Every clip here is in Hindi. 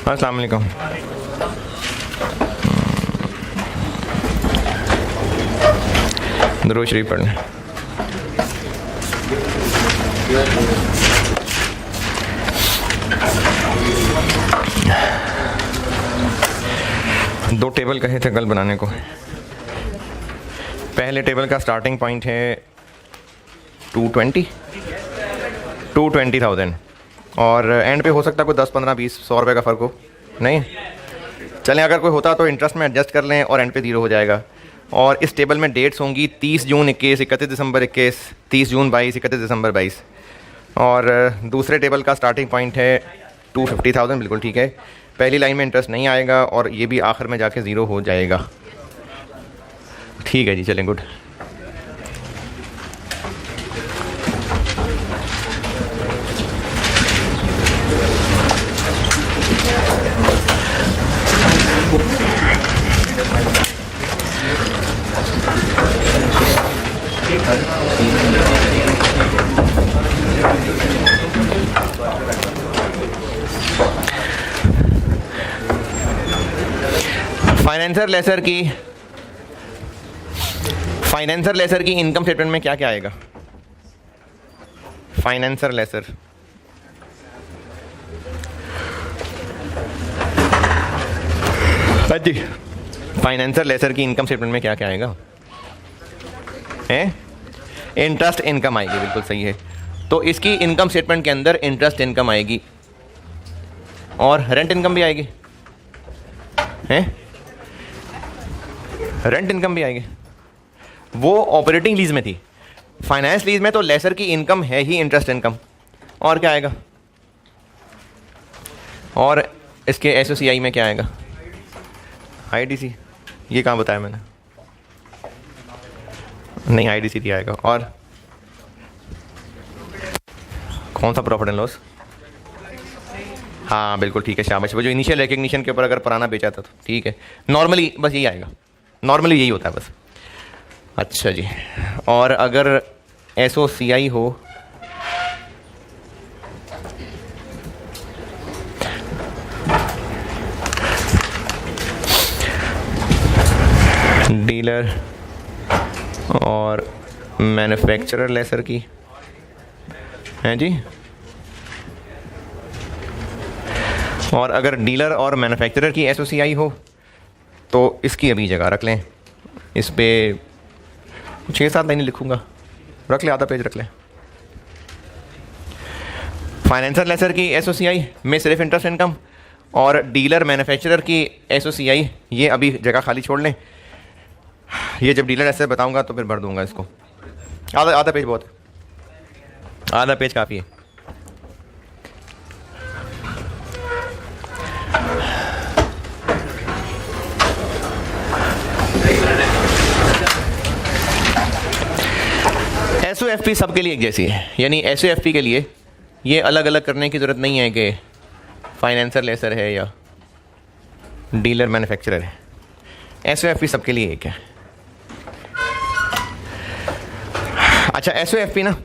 अस्सलाम वालेकुम। दुरूद शरीफ पढ़ लें। दो टेबल कहे थे कल बनाने को। पहले टेबल का स्टार्टिंग पॉइंट है 220,000 और एंड पे हो सकता है कोई 10, 15, 20, 100 रुपये का फ़र्क हो। नहीं चलें, अगर कोई होता तो इंटरेस्ट में एडजस्ट कर लें और एंड पे 0 हो जाएगा। और इस टेबल में डेट्स होंगी 30 जून 21, 31 दिसंबर 21, 30 जून 22, 31 दिसंबर 22। और दूसरे टेबल का स्टार्टिंग पॉइंट है 250,000, बिल्कुल ठीक है। पहली लाइन में इंटरेस्ट नहीं आएगा और ये भी आखिर में जाके 0 हो जाएगा। ठीक है जी, चलें, गुड। फाइनेंसर लेसर की इनकम स्टेटमेंट में क्या क्या आएगा? फाइनेंसर लेसर जी, फाइनेंसर लेसर की इनकम स्टेटमेंट में क्या क्या आएगा? इंटरेस्ट इनकम आएगी, बिल्कुल सही है। तो इसकी इनकम स्टेटमेंट के अंदर इंटरेस्ट इनकम आएगी और रेंट इनकम भी आएगी। रेंट इनकम भी आएगी। वो ऑपरेटिंग लीज में थी, फाइनेंस लीज में तो लेसर की इनकम है ही इंटरेस्ट इनकम। और क्या आएगा? और इसके एसओसीआई में क्या आएगा? आईडीसी, ये कहाँ बताया मैंने? नहीं, आईडीसी दिया आएगा। और कौन सा प्रॉफिट एंड लॉस? हाँ बिल्कुल ठीक है, शाबाश। वो जो इनिशियल रिकग्निशन के ऊपर अगर पुराना बेचा था तो ठीक है। नॉर्मली बस यही आएगा, नॉर्मली यही होता है बस। अच्छा जी, और अगर एसओसीआई हो डीलर और मैन्युफैक्चरर लेसर की हैं जी, और अगर डीलर और मैन्युफैक्चरर की एसओसीआई हो तो इसकी अभी जगह रख लें। इस पे 6-7 लाइनें लिखूंगा, रख ले, आधा पेज रख लें। फाइनेंसर लेसर की एसओसीआई में सिर्फ इंटरेस्ट इनकम और डीलर मैन्युफैक्चरर की एसओसीआई, ये अभी जगह खाली छोड़ लें। ये जब डीलर ऐसे बताऊंगा तो फिर भर दूंगा इसको। आधा पेज बहुत, आधा पेज काफ़ी है। एसओएफपी सबके लिए एक जैसी है, यानी एसओएफपी के लिए ये अलग अलग करने की ज़रूरत नहीं है कि फाइनेंसर लेसर है या डीलर मैन्युफैक्चरर है। एसओएफपी सबके लिए एक है। अच्छा, एसओएफपी ना,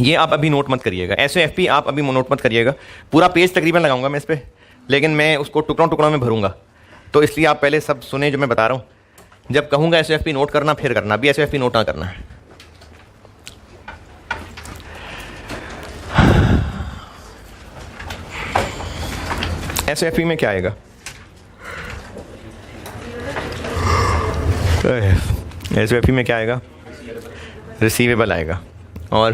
ये आप अभी नोट मत करिएगा। एसओएफपी आप अभी नोट मत करिएगा। पूरा पेज तकरीबन लगाऊंगा मैं इस पर, लेकिन मैं उसको टुकड़ों टुकड़ों में भरूंगा। तो इसलिए आप पहले सब सुने जो मैं बता रहा हूँ। जब कहूँगा एसओएफपी नोट करना फिर करना, अभी एसओएफपी नोट ना करना है। एसओएफपी में क्या आएगा? एसओएफपी में क्या आएगा? रिसीवेबल आएगा। और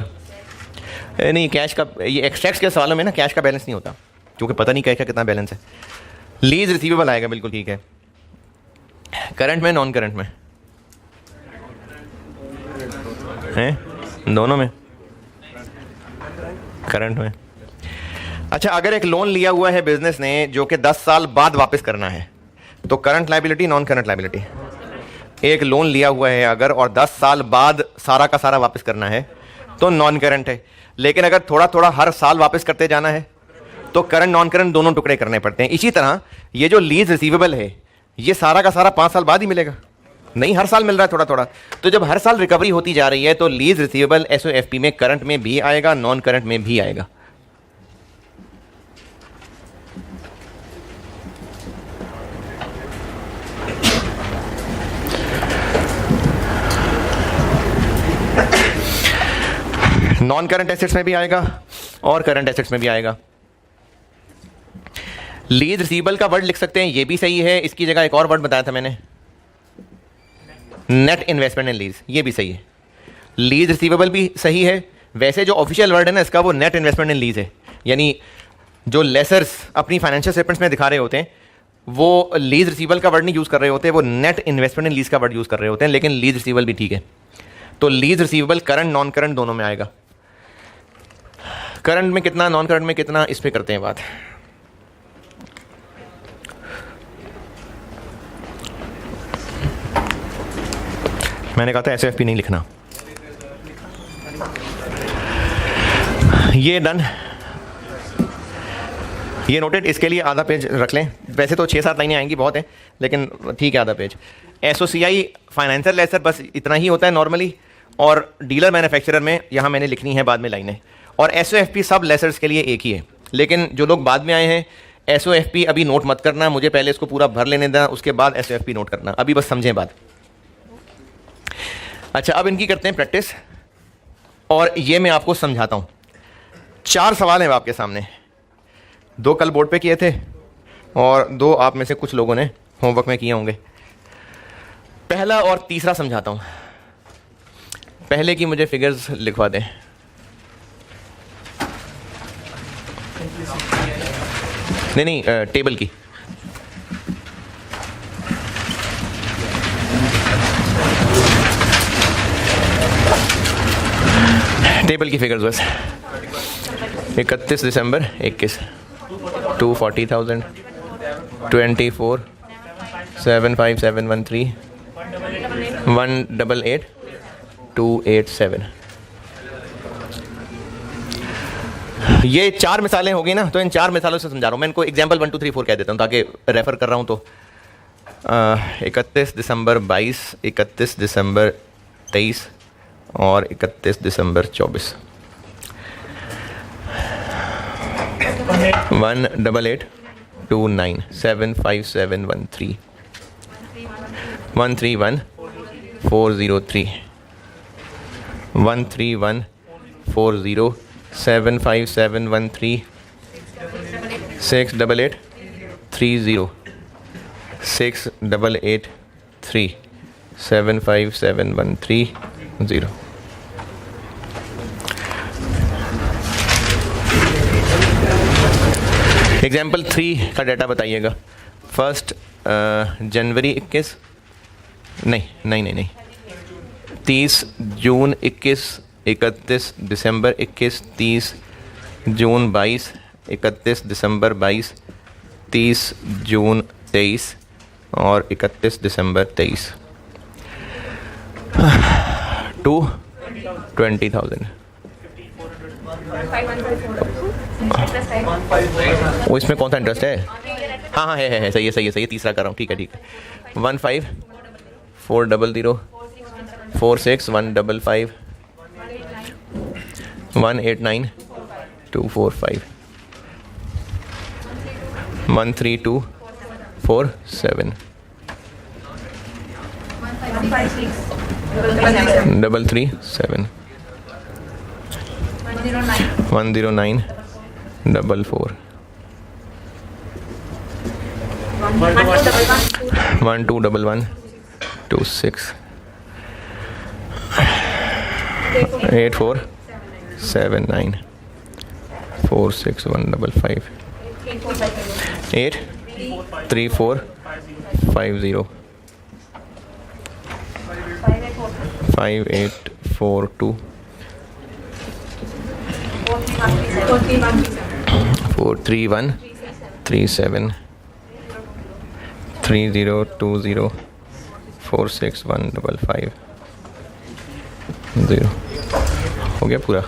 नहीं, कैश का, ये एक्सट्रैक्ट्स के सवालों में ना कैश का बैलेंस नहीं होता, क्योंकि पता नहीं कैश का कितना बैलेंस है। लीज रिसीवेबल आएगा, बिल्कुल ठीक है। करंट में, नॉन करंट में हैं? दोनों में, करंट में। अच्छा, अगर एक लोन लिया हुआ है बिजनेस ने जो कि 10 साल बाद वापस करना है तो current liability, non current liability? एक लोन लिया हुआ है अगर और 10 साल बाद सारा का सारा वापस करना है तो नॉन करंट है। लेकिन अगर थोड़ा थोड़ा हर साल वापस करते जाना है तो करंट नॉन करंट दोनों टुकड़े करने पड़ते हैं। इसी तरह ये जो लीज रिसीवेबल है ये सारा का सारा 5 साल बाद ही मिलेगा, नहीं हर साल मिल रहा है थोड़ा थोड़ा। तो जब हर साल रिकवरी होती जा रही है तो लीज रिसीवेबल एसओएफपी में करंट में भी आएगा, नॉन करंट में भी आएगा। नॉन करंट एसेट्स में भी आएगा और करंट एसेट्स में भी आएगा। लीज रिसीवेबल का वर्ड लिख सकते हैं, ये भी सही है। इसकी जगह एक और वर्ड बताया था मैंने, नेट इन्वेस्टमेंट इन लीज, ये भी सही है। लीज रिसीवेबल भी सही है। वैसे जो ऑफिशियल वर्ड है ना इसका, वो नेट इन्वेस्टमेंट इन लीज है। यानी जो लेसर्स अपनी फाइनेंशियल स्टेटमेंट्स में दिखा रहे होते हैं वो लीज रिसीवेबल का वर्ड नहीं यूज़ कर रहे होते, वो नेट इन्वेस्टमेंट इन लीज का वर्ड यूज़ कर रहे होते हैं। लेकिन लीज रिसीवेबल भी ठीक है। तो lease receivable current non current दोनों में आएगा। करंट में कितना, नॉन करंट में कितना, इस पे करते हैं बात। मैंने कहा था एसएफपी नहीं लिखना। ये डन, ये नोटेड। इसके लिए आधा पेज रख लें। वैसे तो 6-7 लाइनें आएंगी, बहुत है, लेकिन ठीक है आधा पेज। एसओसीआई फाइनेंशियल लेसर बस इतना ही होता है नॉर्मली, और डीलर मैन्युफैक्चरर में यहाँ मैंने लिखनी है बाद में लाइनें। और एसओएफपी सब लेसर्स के लिए एक ही है। लेकिन जो लोग बाद में आए हैं, एसओएफपी अभी नोट मत करना, मुझे पहले इसको पूरा भर लेने देना, उसके बाद एसओएफपी नोट करना। अभी बस समझें बात। अच्छा, अब इनकी करते हैं प्रैक्टिस, और ये मैं आपको समझाता हूँ। 4 सवाल हैं आपके सामने। 2 कल बोर्ड पे किए थे और 2 आप में से कुछ लोगों ने होमवर्क में किए होंगे। पहला और तीसरा समझाता हूँ। पहले की मुझे फिगर्स लिखवा दें। नहीं, टेबल की। टेबल की फिगर्स बस। 31 दिसंबर 21, 240,000, 24, 75713, 188, 287। ये 4 मिसालें हो गई ना, तो इन 4 मिसालों से समझा रहा हूँ मैं इनको। एग्जाम्पल 1 2 3 4 कह देता हूँ ताकि रेफर कर रहा हूँ। तो 31 दिसंबर 22, 31 दिसंबर 23 और 31 दिसंबर 24। 188, 29, 75713, 131, 403, 131, 40, 75713, 688, 30, 6883, 75713, 0। एग्जाम्पल 3 का डाटा बताइएगा। 1 जनवरी 21, नहीं, 30 जून 21, 31 दिसंबर 21, 30 जून 22, 31 दिसंबर 22, 30 जून 23 और 31 दिसंबर 23। 20,000। वो इसमें कौन सा इंटरेस्ट है? हाँ, है, सही है, तीसरा कर रहा हूँ। ठीक है 15, 400, 46, 155, 189, 245, 132, 47, 337, 109, 44, 1211, 26, 8479, 46155, 83450, 5842, 43137, 3020, 46155, 0। हो गया पूरा।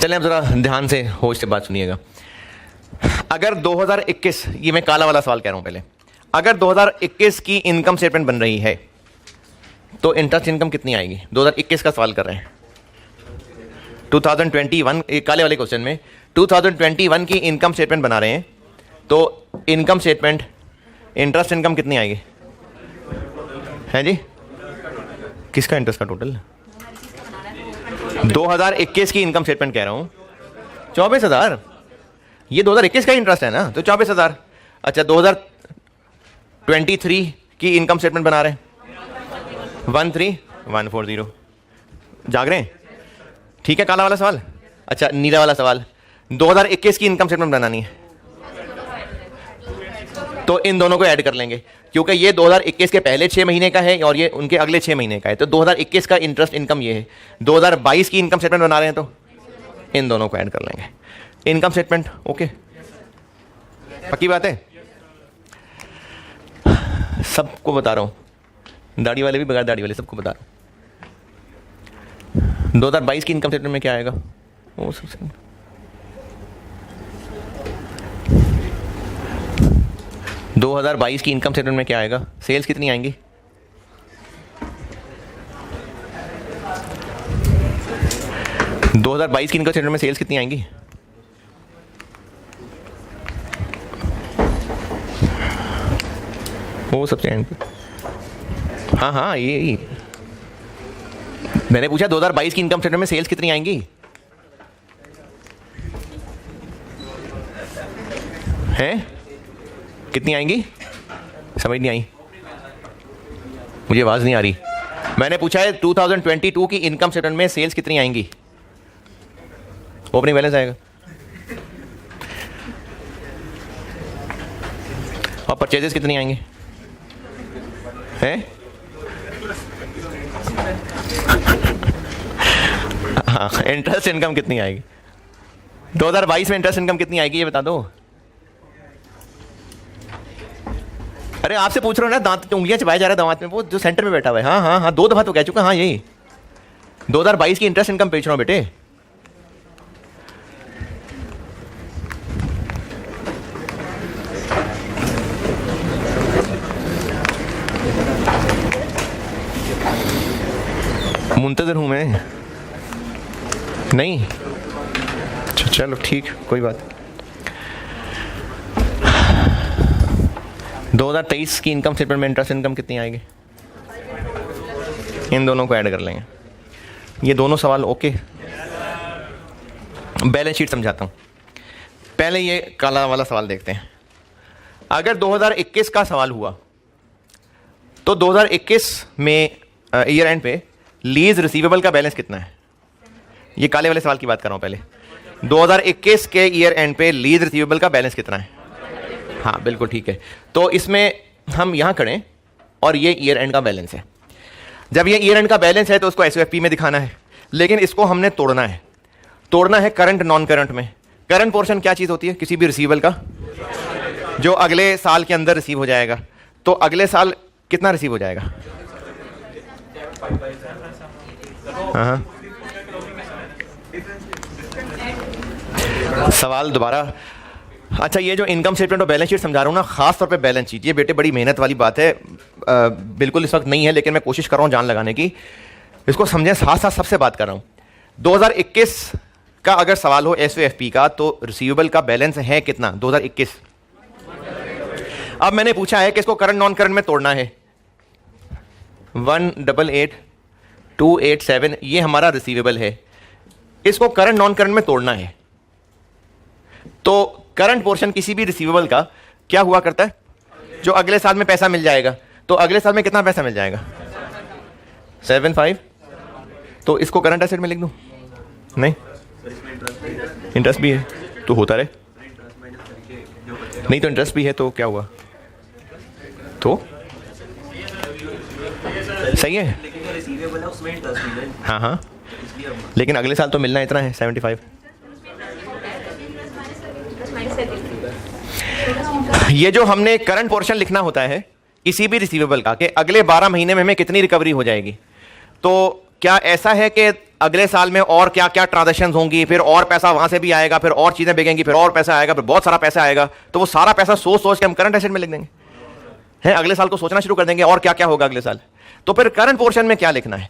चलें अब जरा ध्यान से होश से बात सुनिएगा। अगर 2021, ये मैं काला वाला सवाल कह रहा हूं पहले, अगर 2021 की इनकम स्टेटमेंट बन रही है तो इंटरेस्ट इनकम कितनी आएगी? 2021 का सवाल कर रहे हैं। 2021 काले वाले क्वेश्चन में 2021 की इनकम स्टेटमेंट बना रहे हैं तो इनकम स्टेटमेंट इंटरेस्ट इनकम कितनी आएगी? है जी, किसका इंटरेस्ट का टोटल? 2021 की इनकम स्टेटमेंट कह रहा हूं, 24,000। ये 2021 का इंटरेस्ट है ना, तो 24,000। अच्छा, 2023 की इनकम स्टेटमेंट बना रहे हैं, 13,140। जाग रहे हैं? ठीक है, काला वाला सवाल। अच्छा, नीला वाला सवाल, 2021 की इनकम स्टेटमेंट बनानी है, तो इन दोनों को ऐड कर लेंगे, क्योंकि ये 2021 के पहले 6 महीने का है और ये उनके अगले 6 महीने का है। तो 2021 का इंटरेस्ट इनकम ये है, 2022 की इनकम स्टेटमेंट बना रहे हैं, तो इन दोनों को ऐड कर लेंगे। इनकम स्टेटमेंट ओके, पक्की बात है? सबको बता रहा हूं, दाढ़ी वाले भी, बगैर दाढ़ी वाले, सबको बता रहा हूं। 2022 की इनकम स्टेटमेंट में क्या आएगा? वो सबसे 2022 की इनकम स्टेटमेंट में क्या आएगा? सेल्स कितनी आएंगी? दो 2022 की इनकम स्टेटमेंट में सेल्स कितनी आएंगी? वो सबसे एंड पे। हाँ हाँ, ये मैंने पूछा 2022 की इनकम स्टेटमेंट में सेल्स कितनी आएंगी? हैं? कितनी आएंगी? समझ नहीं आई, मुझे आवाज नहीं आ रही। मैंने पूछा है 2022 की इनकम स्टेटमेंट में सेल्स कितनी आएंगी? ओपनिंग बैलेंस आएगा और परचेजेस कितनी आएंगे? हैं? हाँ, इंटरेस्ट इनकम कितनी आएगी? 2022 में इंटरेस्ट इनकम कितनी आएगी, ये बता दो। अरे आपसे पूछ रहा हूँ ना, दांत उंगलियां चबाए जा रहा है दांत में, वो जो सेंटर में बैठा हुआ है। हाँ हाँ हाँ, 2 दफा तो कह चुका। हाँ, यही 2022 की इंटरेस्ट इनकम पूछ रहा हूँ बेटे। मुंतजर हूं मैं। नहीं, चलो ठीक, कोई बात। 2023 की इनकम स्टेटमेंट में इंटरेस्ट इनकम कितनी आएगी? इन दोनों को ऐड कर लेंगे। ये दोनों सवाल ओके। बैलेंस शीट समझाता हूं। पहले ये काला वाला सवाल देखते हैं। अगर 2021 का सवाल हुआ तो 2021 में ईयर एंड पे लीज रिसीवेबल का बैलेंस कितना है? ये काले वाले सवाल की बात कर रहा हूं। पहले 2021 के ईयर एंड पे लीज रिसीवेबल का बैलेंस कितना है? हाँ बिल्कुल ठीक है। तो इसमें हम यहां करें और ये ईयर एंड का बैलेंस है। जब ये ईयर एंड का बैलेंस है तो उसको एसओएफपी में दिखाना है, लेकिन इसको हमने तोड़ना है। तोड़ना है करंट नॉन करंट में। करंट पोर्शन क्या चीज होती है? किसी भी रिसीवेबल का जो अगले साल के अंदर रिसीव हो जाएगा। तो अगले साल कितना रिसीव हो जाएगा? हाँ, सवाल दोबारा। अच्छा, ये जो इनकम स्टेटमेंट और बैलेंस शीट समझा रहा हूँ ना, खास तौर पे बैलेंस शीट, ये बेटे बड़ी मेहनत वाली बात है। बिल्कुल इस वक्त नहीं है, लेकिन मैं कोशिश कर रहा हूँ जान लगाने की। इसको समझें, साथ साथ सबसे बात कर रहा हूँ। 2021 का अगर सवाल हो एसओएफपी का, तो रिसीवेबल का बैलेंस है कितना 2021? अब मैंने पूछा है कि इसको करंट नॉन करंट में तोड़ना है। 188,287 ये हमारा रिसीवेबल है, इसको करंट नॉन करंट में तोड़ना है। तो करंट पोर्शन किसी भी रिसीवेबल का क्या हुआ करता है? जो अगले साल में पैसा मिल जाएगा। तो अगले साल में कितना पैसा मिल जाएगा? 75। तो इसको करंट एसेट में लिख दूं? नहीं, इंटरेस्ट भी है तो होता रहे। नहीं तो इंटरेस्ट भी है तो क्या हुआ? तो सही है। हाँ हाँ, लेकिन अगले साल तो मिलना इतना है 75। ये जो हमने करंट पोर्शन लिखना होता है किसी भी रिसीवेबल का, कि अगले 12 महीने में हमें कितनी रिकवरी हो जाएगी। तो क्या ऐसा है कि अगले साल में और क्या क्या ट्रांजैक्शंस होंगी, फिर और पैसा वहां से भी आएगा, फिर और चीजें बिकेंगी, फिर और पैसा आएगा, फिर बहुत सारा पैसा आएगा, तो वो सारा पैसा सोच सोच के हम करंट एसेट में लिख देंगे है? अगले साल को सोचना शुरू कर देंगे और क्या क्या होगा अगले साल। तो फिर करंट पोर्शन में क्या लिखना है?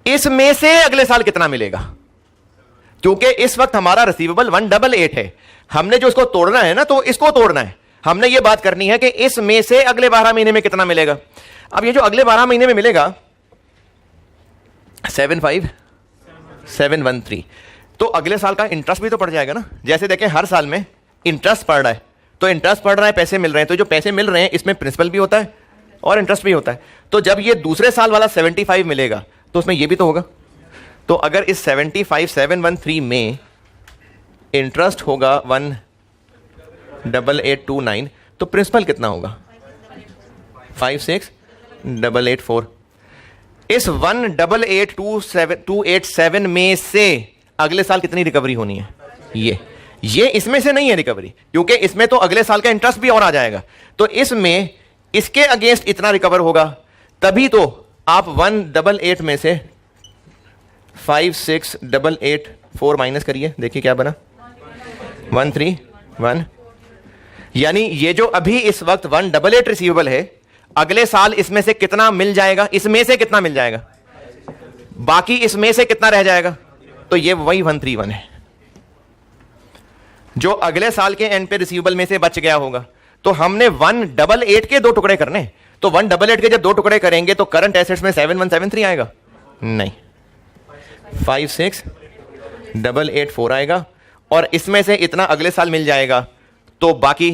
इसमें से अगले साल कितना मिलेगा, क्योंकि इस वक्त हमारा रिसीवेबल 188 है। हमने जो इसको तोड़ना है ना, तो इसको तोड़ना है, हमने ये बात करनी है कि इस में से अगले 12 महीने में कितना मिलेगा। अब ये जो अगले 12 महीने में मिलेगा 75713, तो अगले साल का इंटरेस्ट भी तो पड़ जाएगा ना। जैसे देखें हर साल में इंटरेस्ट पड़ रहा है, तो इंटरेस्ट पड़ रहा है, पैसे मिल रहे हैं, तो जो पैसे मिल रहे हैं इसमें प्रिंसिपल भी होता है और इंटरेस्ट भी होता है। तो जब ये दूसरे साल वाला 75 मिलेगा तो उसमें ये भी तो होगा। तो अगर इस 75713 में इंटरेस्ट होगा 18829, तो प्रिंसिपल कितना होगा 56884। इस 18827 में से अगले साल कितनी रिकवरी होनी है? ये इसमें से नहीं है रिकवरी, क्योंकि इसमें तो अगले साल का इंटरेस्ट भी और आ जाएगा। तो इसमें इसके अगेंस्ट इतना रिकवर होगा, तभी तो आप 188 में से 56884 माइनस करिए, देखिए क्या बना 131। यानी ये जो अभी इस वक्त 188 रिसीवेबल है, अगले साल इसमें से कितना मिल जाएगा, इसमें से कितना मिल जाएगा, बाकी इसमें से कितना रह जाएगा, तो ये वही 131 है जो अगले साल के एंड पे रिसीवेबल में से बच गया होगा। तो हमने 188 के 2 टुकड़े करने, तो 188 के जब 2 टुकड़े करेंगे तो करंट एसेट्स में 7173 आएगा, नहीं 56884 आएगा, और इसमें से इतना अगले साल मिल जाएगा। तो बाकी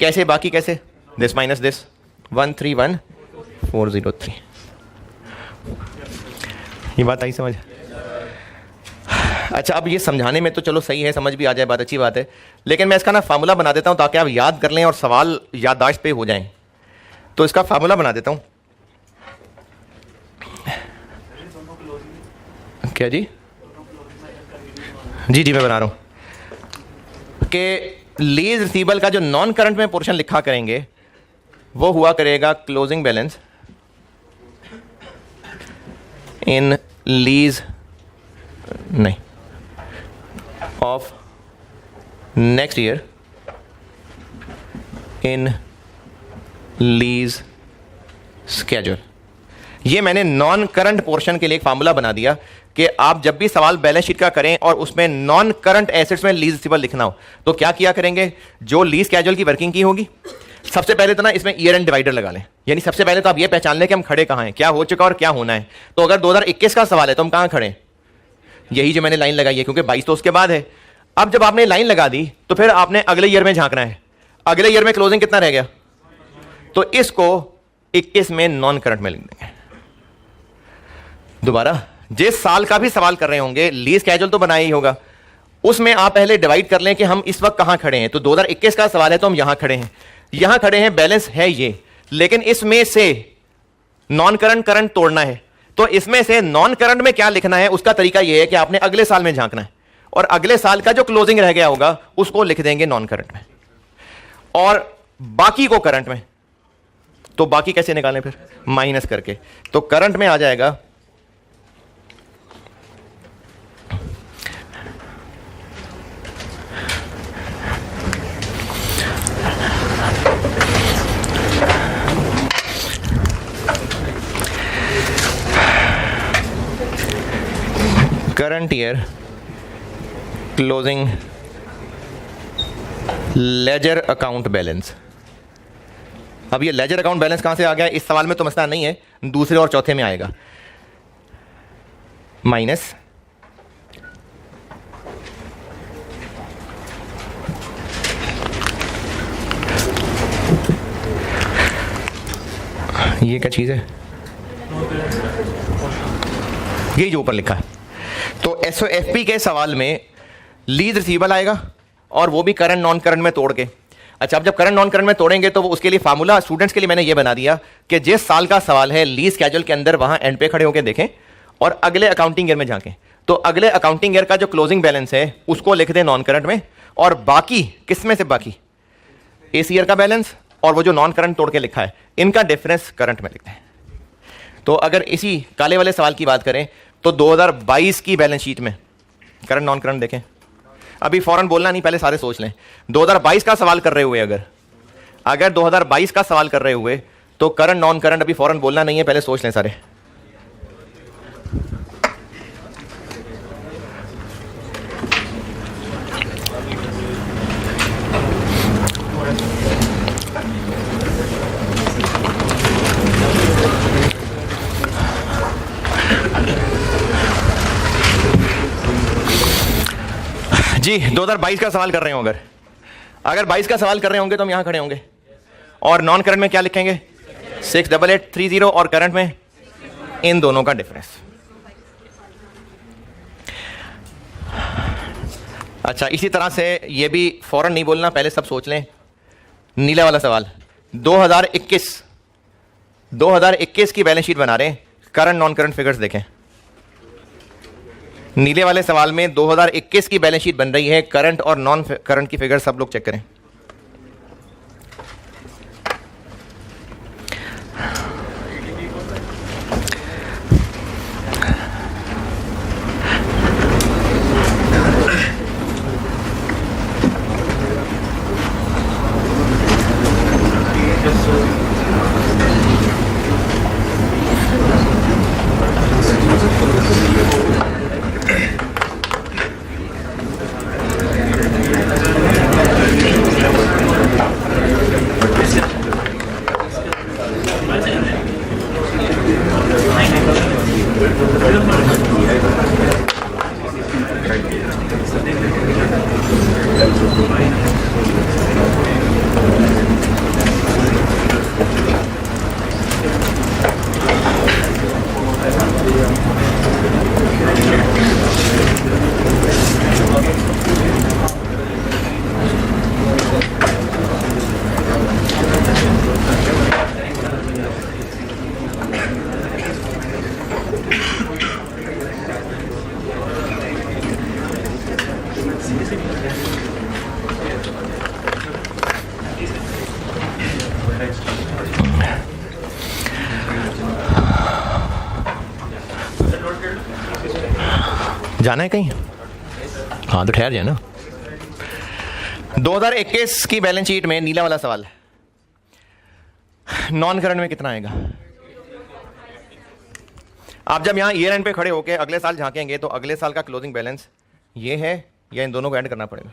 कैसे दिस माइनस दिस 131403। ये बात आई समझ? अच्छा, अब ये समझाने में तो चलो सही है, समझ भी आ जाए, बात अच्छी बात है, लेकिन मैं इसका ना फार्मूला बना देता हूं ताकि आप याद कर लें और सवाल याददाश्त पे हो जाएं। तो इसका फार्मूला बना देता हूं। क्या जी मैं बना रहा हूं कि लीज रिसीवेबल का जो नॉन करंट में पोर्शन लिखा करेंगे वो हुआ करेगा क्लोजिंग बैलेंस इन लीज नहीं of next year in lease schedule. ये मैंने नॉन करंट पोर्शन के लिए एक फार्मूला बना दिया कि आप जब भी सवाल बैलेंस शीट का करें और उसमें नॉन करंट एसेट्स में लीज रिसीवेबल लिखना हो तो क्या किया करेंगे, जो लीज स्केड्यूल की वर्किंग की होगी, सबसे पहले तो ना इसमें ईयर एंड डिवाइडर लगा लें। यानी सबसे पहले तो आप ये पहचान लें कि हम खड़े कहां हैं, क्या हो चुका और क्या होना है। तो अगर 2021 का सवाल है तो हम कहां खड़े हैं, यही जो मैंने लाइन लगाई है, क्योंकि 22 तो उसके बाद है। अब जब आपने लाइन लगा दी तो फिर आपने अगले ईयर में झांकना है, अगले ईयर में क्लोजिंग कितना रह गया, तो इसको 21 में नॉन करंट में लिख देंगे। दोबारा जिस साल का भी सवाल कर रहे होंगे, लीज स्केड्यूल तो बनाया ही होगा, उसमें आप पहले डिवाइड कर लें कि हम इस वक्त कहां खड़े हैं। तो 2021 का सवाल है तो हम यहां खड़े हैं, यहां खड़े हैं, बैलेंस है ये, लेकिन इसमें से नॉन करंट करंट तोड़ना है। तो इसमें से नॉन करंट में क्या लिखना है, उसका तरीका यह है कि आपने अगले साल में झांकना है और अगले साल का जो क्लोजिंग रह गया होगा उसको लिख देंगे नॉन करंट में और बाकी को करंट में। तो बाकी कैसे निकालें, फिर माइनस करके। तो करंट में आ जाएगा current year closing ledger account balance. अब ये लेजर अकाउंट बैलेंस कहां से आ गया, इस सवाल में तो मसला नहीं है, दूसरे और चौथे में आएगा। माइनस ये क्या चीज है, ये जो ऊपर लिखा है। तो एसओएफपी के सवाल में लीज रिसीवेबल आएगा और वो भी करंट नॉन करंट में तोड़ के। अच्छा, अब जब करंट नॉन करंट में तोड़ेंगे तो उसके लिए फार्मूला स्टूडेंट्स के लिए मैंने ये बना दिया कि जिस साल का सवाल है लीज स्केड्यूल के अंदर वहां एंड पे खड़े होकर देखें और अगले अकाउंटिंग ईयर में झांकें। तो अगले अकाउंटिंग ईयर का जो क्लोजिंग बैलेंस है उसको लिख दें नॉन करंट में, और बाकी किस में से, बाकी इस ईयर का बैलेंस और वो जो नॉन करंट तोड़ के लिखा है इनका डिफरेंस करंट में लिखते हैं। तो अगर इसी काले वाले सवाल की बात करें तो 2022 की बैलेंस शीट में करंट नॉन करंट देखें, अभी फौरन बोलना नहीं, पहले सारे सोच लें। 2022 का सवाल कर रहे हुए अगर 2022 का सवाल कर रहे हुए तो करंट नॉन करंट अभी फौरन बोलना नहीं है, पहले सोच लें सारे। जी 2022 का सवाल कर रहे हो, अगर 22 का सवाल कर रहे होंगे तो हम यहां खड़े होंगे और नॉन करंट में क्या लिखेंगे 68830 और करंट में इन दोनों का डिफरेंस। अच्छा, इसी तरह से ये भी फौरन नहीं बोलना, पहले सब सोच लें। नीला वाला सवाल 2021 की बैलेंस शीट बना रहे हैं, करंट नॉन करंट फिगर्स देखें। नीले वाले सवाल में 2021 की बैलेंस शीट बन रही है, करंट और नॉन करंट की फिगर सब लोग चेक करें। जाना है कहीं? हाँ तो ठहर जाए ना। 2021 की बैलेंस शीट में नीला वाला सवाल, नॉन करंट में कितना आएगा? आप जब यहां ईयर एंड पे खड़े होकर अगले साल झांकेंगे तो अगले साल का क्लोजिंग बैलेंस ये है या इन दोनों को ऐड करना पड़ेगा?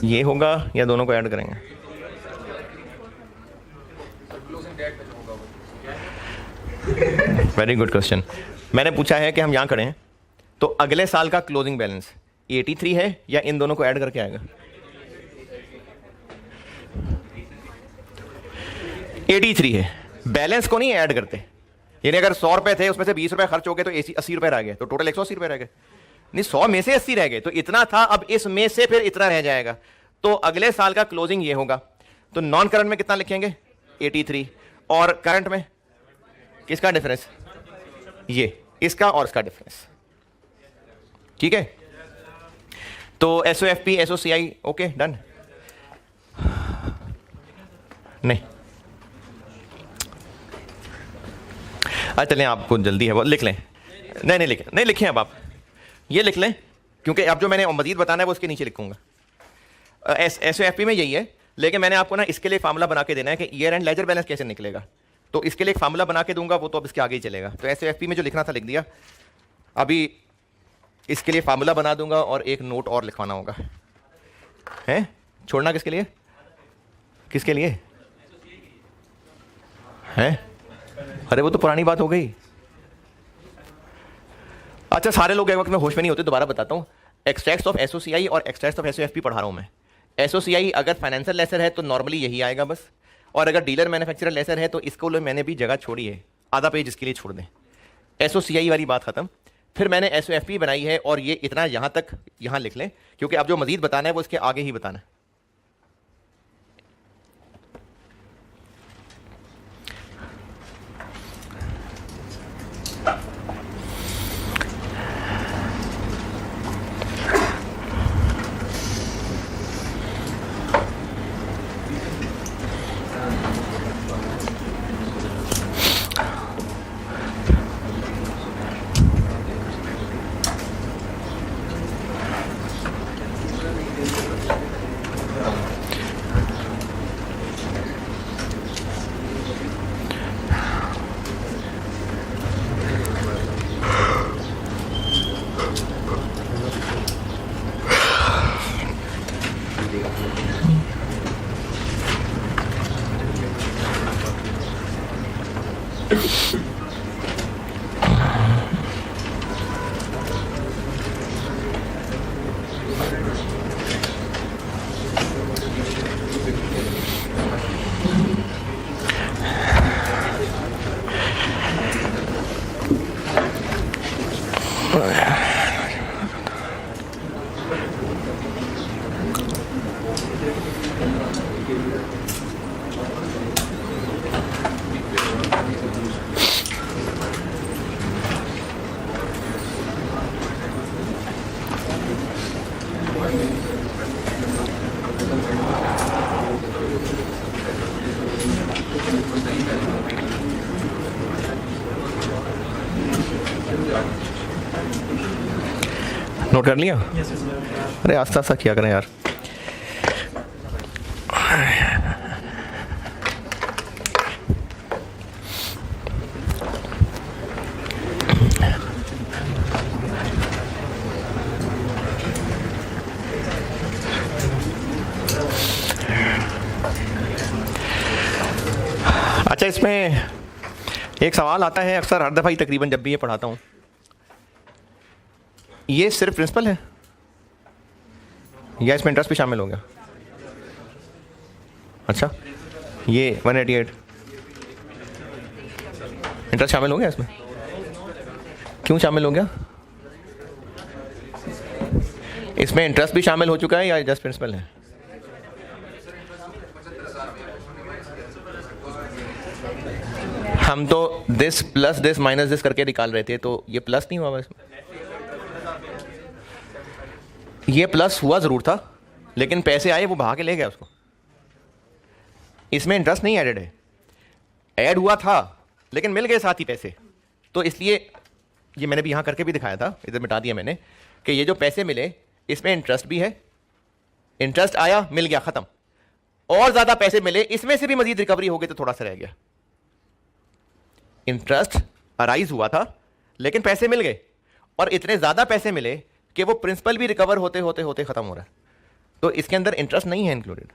ये होगा या दोनों को ऐड करेंगे? Very good question. मैंने पूछा है कि हम यहां खड़े हैं तो अगले साल का क्लोजिंग बैलेंस 83 है या इन दोनों को ऐड करके आएगा? 83 है, बैलेंस को नहीं ऐड करते। यानी अगर 100 रुपए थे उसमें से 20 रुपए खर्च हो गए तो 80 रुपए रह गए, तो टोटल 180 रुपए रह गए। नहीं, 100 में से 80 रह गए तो इतना था, अब इसमें से फिर इतना रह जाएगा। तो अगले साल का क्लोजिंग ये होगा। तो नॉन करंट में कितना लिखेंगे? 83। और करंट में किसका डिफरेंस? ये इसका और इसका डिफरेंस। ठीक है, तो एसओएफपी एसओसीआई ओके डन? नहीं, आज चलें, आपको जल्दी है वो लिख लें। नहीं लिखें अब आप ये लिख लें, क्योंकि अब जो मैंने मजीद बताना है वो उसके नीचे लिखूंगा। एसओएफपी में यही है, लेकिन मैंने आपको ना इसके लिए फार्मूला बना के देना है कि ईयर एंड लेजर बैलेंस कैसे निकलेगा, तो इसके लिए एक फार्मूला बना के दूंगा, वो तो अब इसके आगे ही चलेगा। तो एसओएफपी में जो लिखना था लिख दिया, अभी इसके लिए फार्मूला बना दूंगा और एक नोट और लिखवाना होगा। है छोड़ना किसके लिए? किसके लिए है? अरे वो तो पुरानी बात हो गई। अच्छा, सारे लोग एक वक्त में होश में नहीं होते, दोबारा बताता हूं। एक्सट्रैक्ट्स ऑफ एसओसीआई और एक्सट्रैक्ट्स ऑफ एसओएफपी पढ़ा रहा हूं मैं। एसओसीआई अगर फाइनेंशियल लेसर है तो नॉर्मली यही आएगा बस, और अगर डीलर मैन्युफैक्चरर लेसर है तो इसको मैंने भी जगह छोड़ी है, आधा पेज इसके लिए छोड़ दें। एसओसीआई वाली बात खत्म। फिर मैंने एसओएफपी बनाई है और ये इतना यहां तक यहां लिख लें, क्योंकि अब जो मजीद बताना है वो इसके आगे ही बताना है। नोट कर लिया? अरे आस्ता आस्ता किया करें यार। अच्छा, इसमें एक सवाल आता है अक्सर, हर दफ़ा ही तकरीबन जब भी ये पढ़ाता हूँ, ये सिर्फ प्रिंसिपल है या इसमें इंटरेस्ट भी शामिल हो गया? अच्छा, ये 188 इंटरेस्ट शामिल हो गया इसमें? क्यों शामिल हो गया? इसमें इंटरेस्ट भी शामिल हो चुका है या जस्ट प्रिंसिपल है? हम तो this plus this minus this करके निकाल रहे थे, तो ये प्लस नहीं हुआ? इसमें ये प्लस हुआ जरूर था, लेकिन पैसे आए वो बहा के ले गया उसको। इसमें इंटरेस्ट नहीं एडेड है, ऐड हुआ था लेकिन मिल गए साथ ही पैसे। तो इसलिए ये मैंने भी यहां करके भी दिखाया था, इधर मिटा दिया मैंने, कि ये जो पैसे मिले इसमें इंटरेस्ट भी है, इंटरेस्ट आया मिल गया खत्म, और ज्यादा पैसे मिले इसमें से भी मजीद रिकवरी हो गई तो थोड़ा सा रह गया। इंटरेस्ट अराइज हुआ था लेकिन पैसे मिल गए, और इतने ज्यादा पैसे मिले कि वो प्रिंसिपल भी रिकवर होते होते होते खत्म हो रहा है, तो इसके अंदर इंटरेस्ट नहीं है इंक्लूडेड।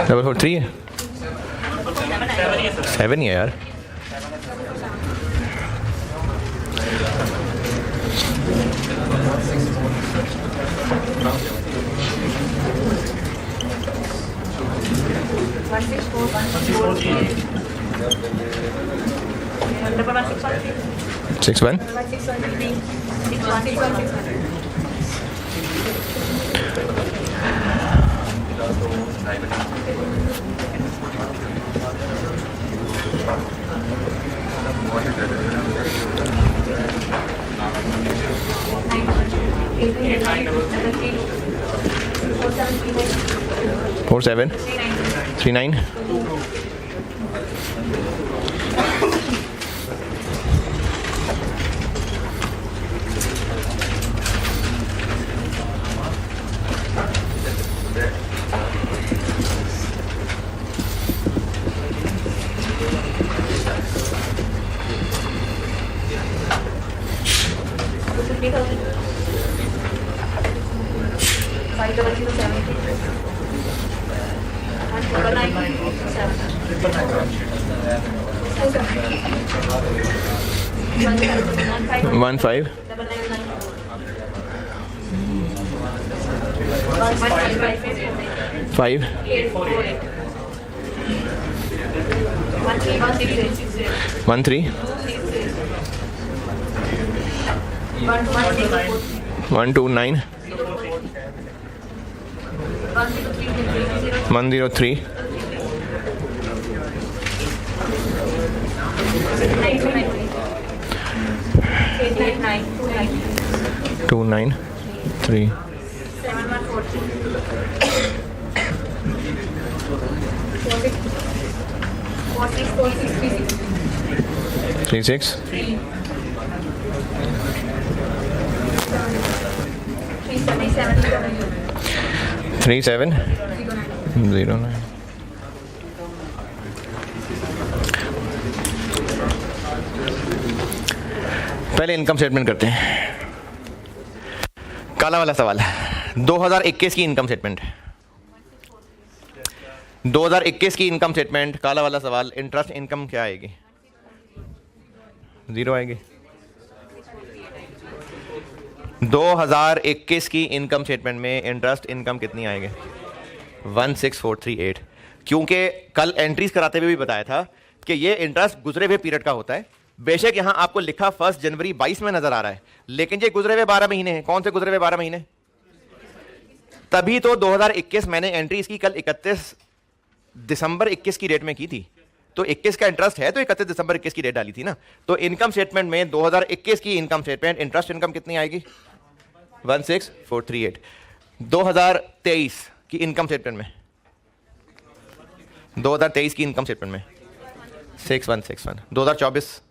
डबल 4 3 है, 7 ही है यार। Six one. 47 39 1 5 5 1 3 1 2 9 1 0 3 2 9 3 3 6 3 7 0 9 पहले इनकम स्टेटमेंट करते हैं। काला वाला सवाल, 2021 की इनकम स्टेटमेंट, 2021 की इनकम स्टेटमेंट, काला वाला सवाल। इंटरेस्ट इनकम क्या आएगी? 0 आएगी। 2021 की इनकम स्टेटमेंट में इंटरेस्ट इनकम कितनी आएगी? 16,438। क्योंकि कल एंट्रीज कराते हुए भी बताया था कि ये इंटरेस्ट गुजरे हुए पीरियड का होता है। बेशक यहां आपको लिखा 1 जनवरी 22 में नजर आ रहा है, लेकिन ये गुजरे हुए 12 महीने हैं। कौन से गुजरे हुए 12 महीने? तभी तो 2021 मैंने एंट्री इसकी कल 31 दिसंबर 21 की डेट में की थी। तो 21 का इंटरेस्ट है तो 31 दिसंबर 21 की डेट डाली थी ना। तो इनकम स्टेटमेंट में 2021 की इनकम स्टेटमेंट इंटरेस्ट इनकम कितनी आएगी? 16,438। 2023 की इनकम स्टेटमेंट में, 2023 की इनकम स्टेटमेंट में 6161। 2024,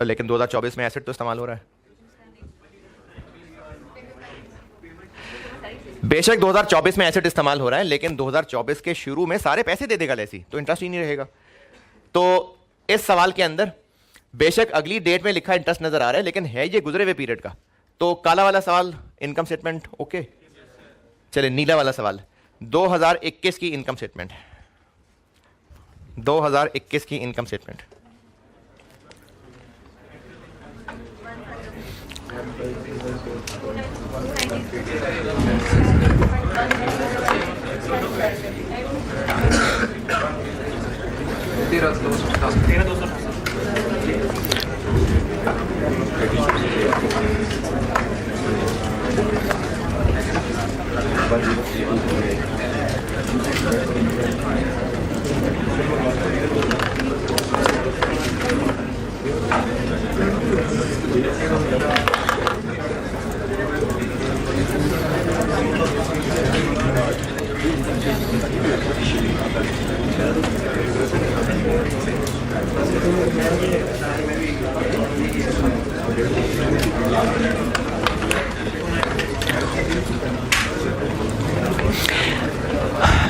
लेकिन 2024 में एसेट तो इस्तेमाल हो रहा है। बेशक 2024 में एसेट इस्तेमाल हो रहा है, लेकिन 2024 के शुरू में सारे पैसे दे देगा लैसी, तो इंटरेस्ट ही नहीं रहेगा। तो इस सवाल के अंदर बेशक अगली डेट में लिखा इंटरेस्ट नजर आ रहा है, लेकिन है ये गुजरे हुए पीरियड का। तो काला वाला सवाल इनकम स्टेटमेंट ओके। चले नीला वाला सवाल, 2021 की इनकम स्टेटमेंट, 2021 की इनकम स्टेटमेंट।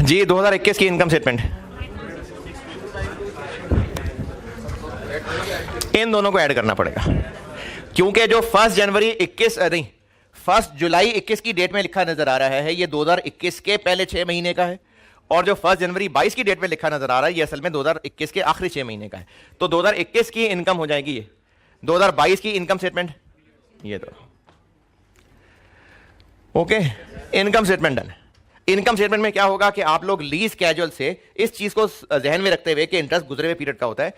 जी 2021 की इनकम स्टेटमेंट, इन दोनों को ऐड करना पड़ेगा, क्योंकि जो 1 जनवरी 21 नहीं 1 जुलाई 21 की डेट में लिखा नजर आ रहा है, ये 2021 के पहले 6 महीने का है, और जो 1 जनवरी 22 की डेट में लिखा नजर आ रहा है, ये असल में 2021 के आखिरी 6 महीने का है। तो 2021 की इनकम हो जाएगी ये, 2022 की इनकम स्टेटमेंट ये दो। Okay, income statement done. Income statement में क्या होगा कि आप लोग लीज कैजुअल से इस चीज को जहन में रखते हुए कि इंटरेस्ट गुजरे हुए पीरियड का होता है,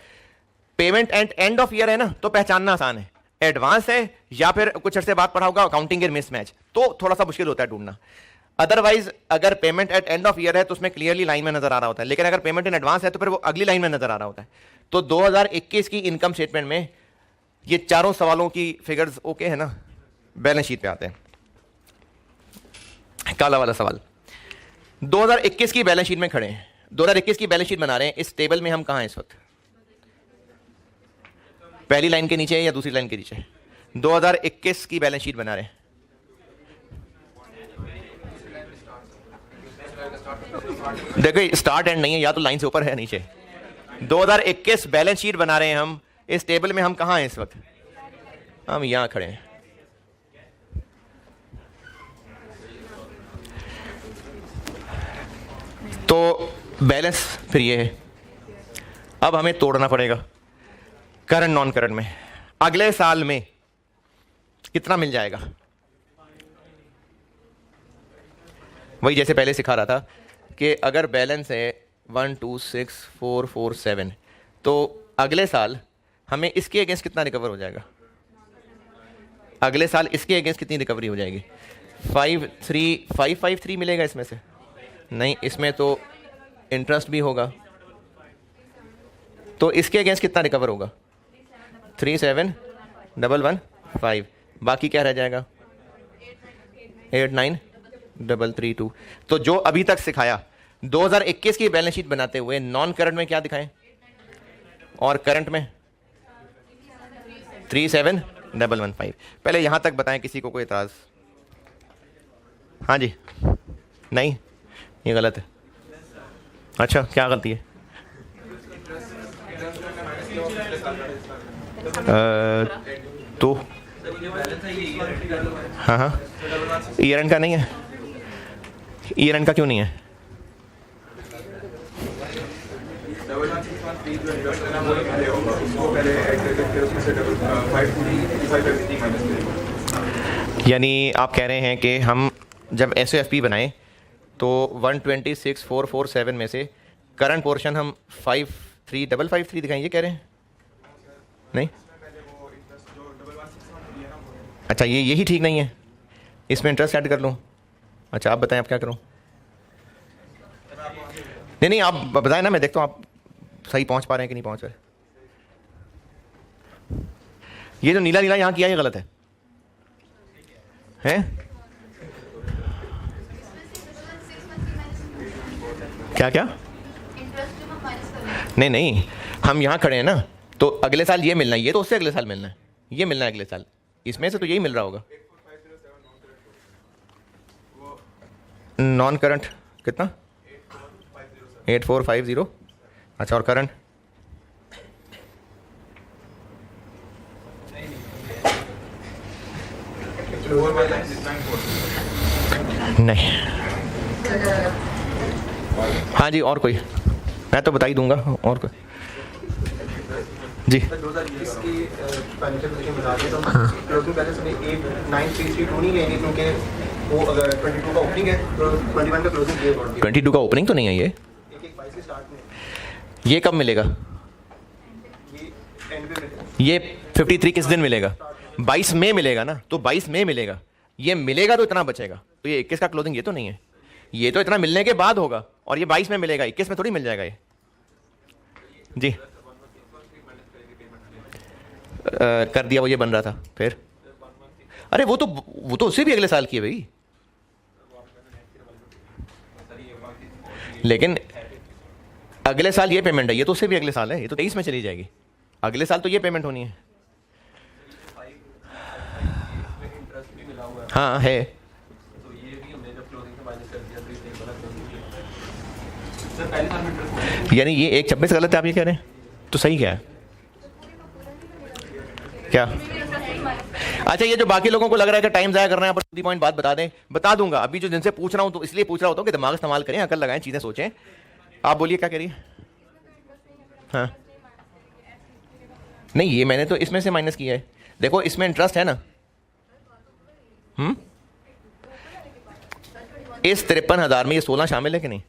पेमेंट एंड ऑफ ईयर है ना, तो पहचानना आसान है, एडवांस है या फिर कुछ अर्से बाद पढ़ा होगा अकाउंटिंग ईयर मिसमैच, तो थोड़ा सा मुश्किल होता है ढूंढना। अदरवाइज अगर payment at end of year है तो उसमें क्लियरली लाइन में नजर आ रहा होता है, लेकिन अगर पेमेंट इन एडवांस है तो फिर वो अगली लाइन में नजर आ रहा होता है। तो 2021 की इनकम स्टेटमेंट में ये चारों सवालों की फिगर्स ओके है ना। बैलेंस शीट पे आते हैं, काला वाला सवाल, 2021 की बैलेंस शीट में खड़े हैं, 2021 की बैलेंस शीट बना रहे हैं। इस टेबल में हम कहां हैं इस वक्त? पहली लाइन के नीचे या दूसरी लाइन के नीचे? 2021 की बैलेंस शीट बना रहे हैं। देखो स्टार्ट एंड नहीं है, या तो लाइन से ऊपर है नीचे। 2021 बैलेंस शीट बना रहे हैं हम। इस टेबल में हम कहां हैं इस वक्त? हम यहां खड़े हैं। तो बैलेंस फिर ये है। अब हमें तोड़ना पड़ेगा करंट नॉन करंट में। अगले साल में कितना मिल जाएगा? वही जैसे पहले सिखा रहा था कि अगर बैलेंस है 126,447, तो अगले साल हमें इसके अगेंस्ट कितना रिकवर हो जाएगा? अगले साल इसके अगेंस्ट कितनी रिकवरी हो जाएगी? 553 मिलेगा इसमें से? नहीं, इसमें तो इंटरेस्ट भी होगा, तो इसके अगेंस्ट कितना रिकवर होगा? 37,115। बाकी क्या रह जाएगा? 89,332। तो जो अभी तक सिखाया 2021 की बैलेंस शीट बनाते हुए नॉन करंट में क्या दिखाएं और करंट में 37,115। पहले यहां तक बताएं, किसी को कोई एतराज? हाँ जी, नहीं ये गलत है। अच्छा, क्या गलती है? तो हाँ हाँ, ईयर एंड का नहीं है, ईयर एंड का क्यों नहीं है? यानी आप कह रहे हैं कि हम जब SOFP बनाएं तो 126,447 में से करंट पोर्शन हम 53,553 दिखाएं, ये कह रहे हैं? नहीं, अच्छा ये यही ठीक नहीं है, इसमें इंटरेस्ट ऐड कर लूँ? अच्छा आप बताएं, आप क्या करूँ? नहीं आप बताएं ना, मैं देखता हूँ आप सही पहुँच पा रहे हैं कि नहीं पहुँच रहे। ये जो नीला नीला यहाँ किया ये गलत है, हैं? क्या क्या? नहीं हम यहाँ खड़े हैं ना, तो अगले साल ये मिलना है, ये तो उससे अगले साल मिलना है, ये मिलना है अगले साल, इसमें से तो यही मिल रहा होगा। नॉन करंट कितना? 8450। अच्छा, और करंट? नहीं। हाँ जी, और कोई? मैं तो बता ही दूंगा, और कोई? जी वो अगर 22 का ओपनिंग है तो 21 का क्लोजिंग है। 22 का ओपनिंग तो नहीं है ये कब मिलेगा? ये 53 किस दिन मिलेगा? 22 में मिलेगा ना, तो 22 में मिलेगा, ये मिलेगा तो इतना बचेगा, तो ये 21 का क्लोजिंग ये तो नहीं है, ये तो इतना मिलने के बाद होगा, और ये 22 में मिलेगा, 21 में थोड़ी मिल जाएगा ये। जी कर दिया, वो ये बन रहा था, फिर अरे वो तो उससे भी अगले साल की है भाई, लेकिन अगले साल ये पेमेंट है, ये तो उससे भी अगले साल है, ये तो 23 में चली जाएगी, अगले साल तो ये पेमेंट होनी है। हाँ है, यानी ये 126 गलत है, आप ये कह रहे हैं, तो सही क्या है? क्या? अच्छा, ये जो बाकी लोगों को लग रहा है कि टाइम जाया करना है, पर पॉइंट बात बता दें, बता दूंगा। अभी जो जिनसे पूछ रहा हूं तो इसलिए पूछ रहा होता हूं कि दिमाग इस्तेमाल करें, अकल लगाएं, चीजें सोचें। आप बोलिए क्या कह रही है? हाँ नहीं, ये मैंने तो इसमें से माइनस किया है, देखो इसमें इंटरेस्ट है ना। इस 53,000 में ये 16 शामिल है कि नहीं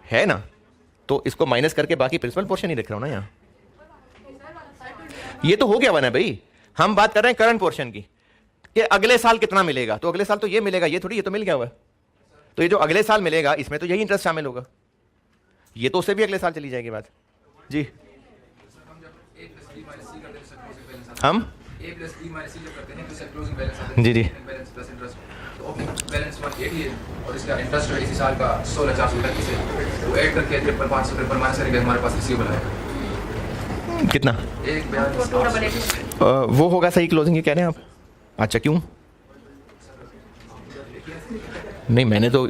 है ना, तो इसको माइनस करके बाकी प्रिंसिपल पोर्शन ही दिख रहा हूं ना यहाँ, ये तो हो गया बना भाई। हम बात कर रहे हैं करंट पोर्शन की कि अगले साल कितना मिलेगा, तो अगले साल तो ये मिलेगा, ये थोड़ी, ये तो मिल गया हुआ, तो ये जो अगले साल मिलेगा इसमें तो यही इंटरेस्ट शामिल होगा, ये तो उससे भी अगले साल चली जाएगी बात। जी हम जी जी बैलेंस 180 है और इसका इंटरेस्ट इसी साल का 16,430 है, वो ऐड करके 53,553 माइनस करेंगे, हमारे पास रिसीवेबल है कितना? वो होगा सही क्लोजिंग, ये कह रहे हैं आप? अच्छा क्यों? नहीं, मैंने तो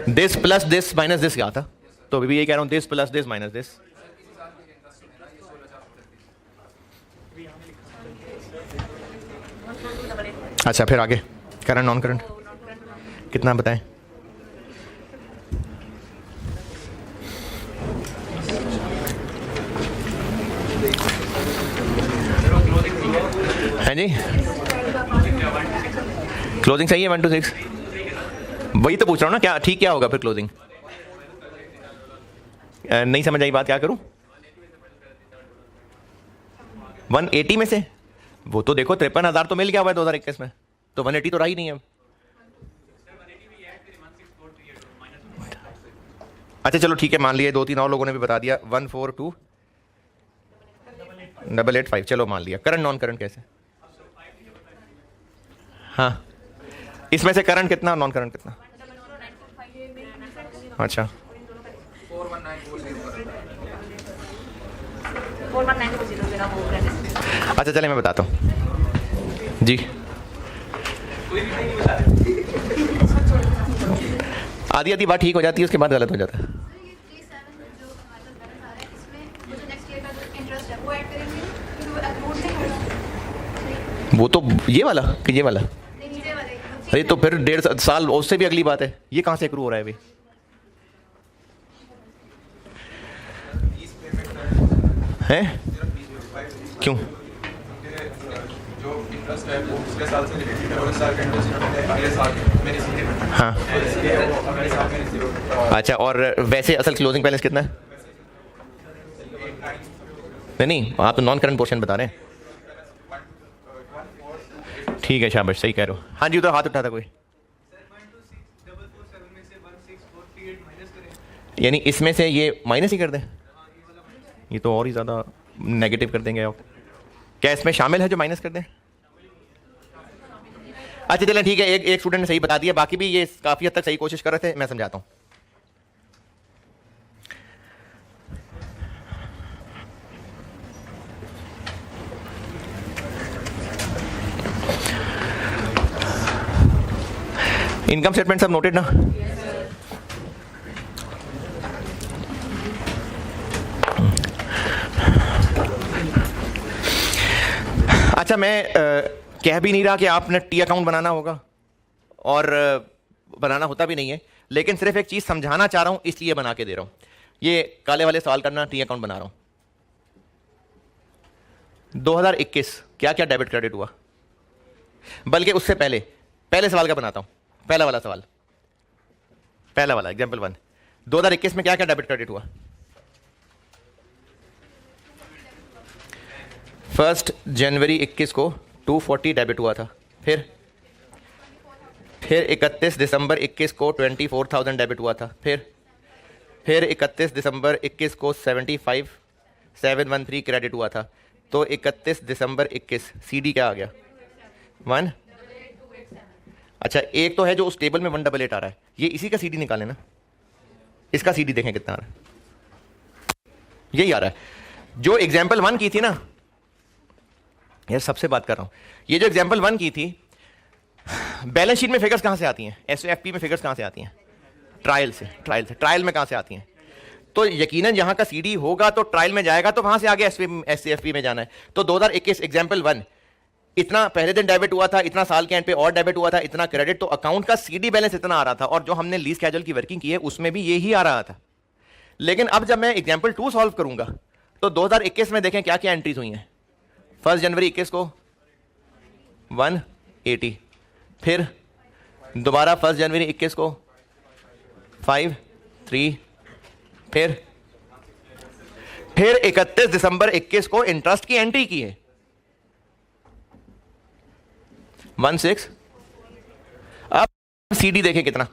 this plus this minus this कहा था, तो अभी भी यही कह रहा हूँ, this plus this minus this. अच्छा फिर आगे करंट नॉन करंट कितना बताएं? है जी, क्लोजिंग सही है 1 to 6, वही तो पूछ रहा हूँ ना, क्या ठीक क्या होगा फिर क्लोजिंग? नहीं समझ आई बात, क्या करूं? 180 में से वो तो देखो 53,000 तो मिल गया हुआ है 2021 में, तो 180 तो रहा ही नहीं है। अच्छा चलो ठीक है, मान लिया, 2-3 और लोगों ने भी बता दिया, 142,885, चलो मान लिया। करंट नॉन करंट कैसे? हाँ, इसमें से करंट कितना, नॉन करंट कितना? अच्छा अच्छा चले मैं बताता हूँ जी। आधी आधी बात ठीक हो जाती है, उसके बाद गलत हो जाता है। वो तो ये वाला कि ये वाला? अरे तो फिर 1.5 साल, उससे भी अगली बात है, ये कहाँ से एक्रू हो रहा है अभी? हैं? क्यों? जो इंटरेस्ट है वो पिछले साल से रिलेटेड है और इस साल का इंटरेस्ट अगले साल में रिसीव है। हाँ, इसलिए वो अगले साल में रिसीव। अच्छा, और वैसे असल क्लोजिंग बैलेंस कितना है? नहीं, आप तो नॉन करंट पोर्शन बता रहे हैं। ठीक है, शाबाश, सही कह रहे हो। हाँ जी, उधर हाथ उठा था कोई। यानी इसमें से ये माइनस ही कर दें? ये तो और ही ज़्यादा नेगेटिव कर देंगे आप। क्या इसमें शामिल है जो माइनस कर दें? अच्छा चलें, ठीक है, एक स्टूडेंट ने सही बता दिया, बाकी भी ये काफ़ी हद तक सही कोशिश कर रहे थे। मैं समझाता हूँ। इनकम स्टेटमेंट सब नोटेड ना? अच्छा, मैं कह भी नहीं रहा कि आपने टी अकाउंट बनाना होगा, और बनाना होता भी नहीं है, लेकिन सिर्फ एक चीज समझाना चाह रहा हूं, इसलिए बना के दे रहा हूं। ये काले वाले सवाल करना, टी अकाउंट बना रहा हूं। 2021 क्या क्या डेबिट क्रेडिट हुआ? बल्कि उससे पहले सवाल का बनाता हूं। पहला वाला सवाल, पहला वाला एग्जाम्पल 1। 2021 में क्या क्या डेबिट क्रेडिट हुआ? 1 जनवरी 21 को 240 डेबिट हुआ था। फिर 31 दिसंबर 21 को 24,000 डेबिट हुआ था। फिर 31 दिसंबर 21 को 75713 क्रेडिट हुआ था। तो 31 दिसंबर 21 सीडी क्या आ गया? 1। अच्छा, एक तो है जो उस टेबल में 188 आ रहा है, ये इसी का सीडी निकालें ना। इसका सीडी देखें कितना आ रहा है, यही आ रहा है। जो एग्जाम्पल 1 की थी ना, यार सबसे बात कर रहा हूं, ये जो एग्जाम्पल 1 की थी, बैलेंस शीट में फिगर्स कहां से आती हैं? एसओएफपी में फिगर्स कहां से आती हैं? ट्रायल से। ट्रायल में कहां से आती हैं? तो यकीनन यहां का सीडी होगा तो ट्रायल में जाएगा, तो वहां से आगे एससीएफपी में जाना है। तो 2021 एग्जाम्पल 1, इतना पहले दिन डेबिट हुआ था, इतना साल के एंड पे और डेबिट हुआ था, इतना क्रेडिट, तो अकाउंट का सीडी बैलेंस इतना आ रहा था, और जो हमने लीज कैजुअल की वर्किंग की है उसमें भी यही आ रहा था। लेकिन अब जब मैं एग्जाम्पल 2 सॉल्व करूंगा तो 2021 में देखें क्या क्या एंट्रीज हुई हैं। 1 जनवरी 21 को 180, फिर दोबारा 1 जनवरी 21 को 53, फिर 31 दिसंबर 21 को इंटरेस्ट की एंट्री की है 16। अब सीडी देखें कितना,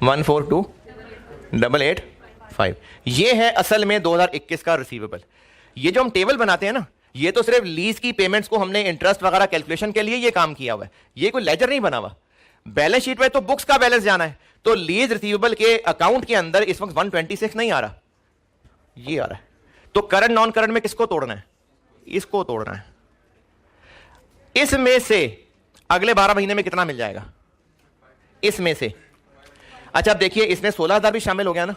142,885। ये है असल में 2021 का रिसीवेबल। ये जो हम टेबल बनाते हैं ना, ये तो सिर्फ लीज की पेमेंट्स को हमने इंटरेस्ट वगैरह कैलकुलेशन के लिए ये काम किया हुआ है, ये कोई लेजर नहीं बना हुआ। बैलेंस शीट में तो बुक्स का बैलेंस जाना है, तो लीज रिसीवेबल के अकाउंट के अंदर इस वक्त 126 नहीं आ रहा, ये आ रहा है। तो करंट नॉन करंट में किसको तोड़ना है? इसको तोड़ना है। इसमें से अगले 12 महीने में कितना मिल जाएगा? इसमें से, अच्छा अब देखिए, इसमें 16,000 भी शामिल हो गया ना,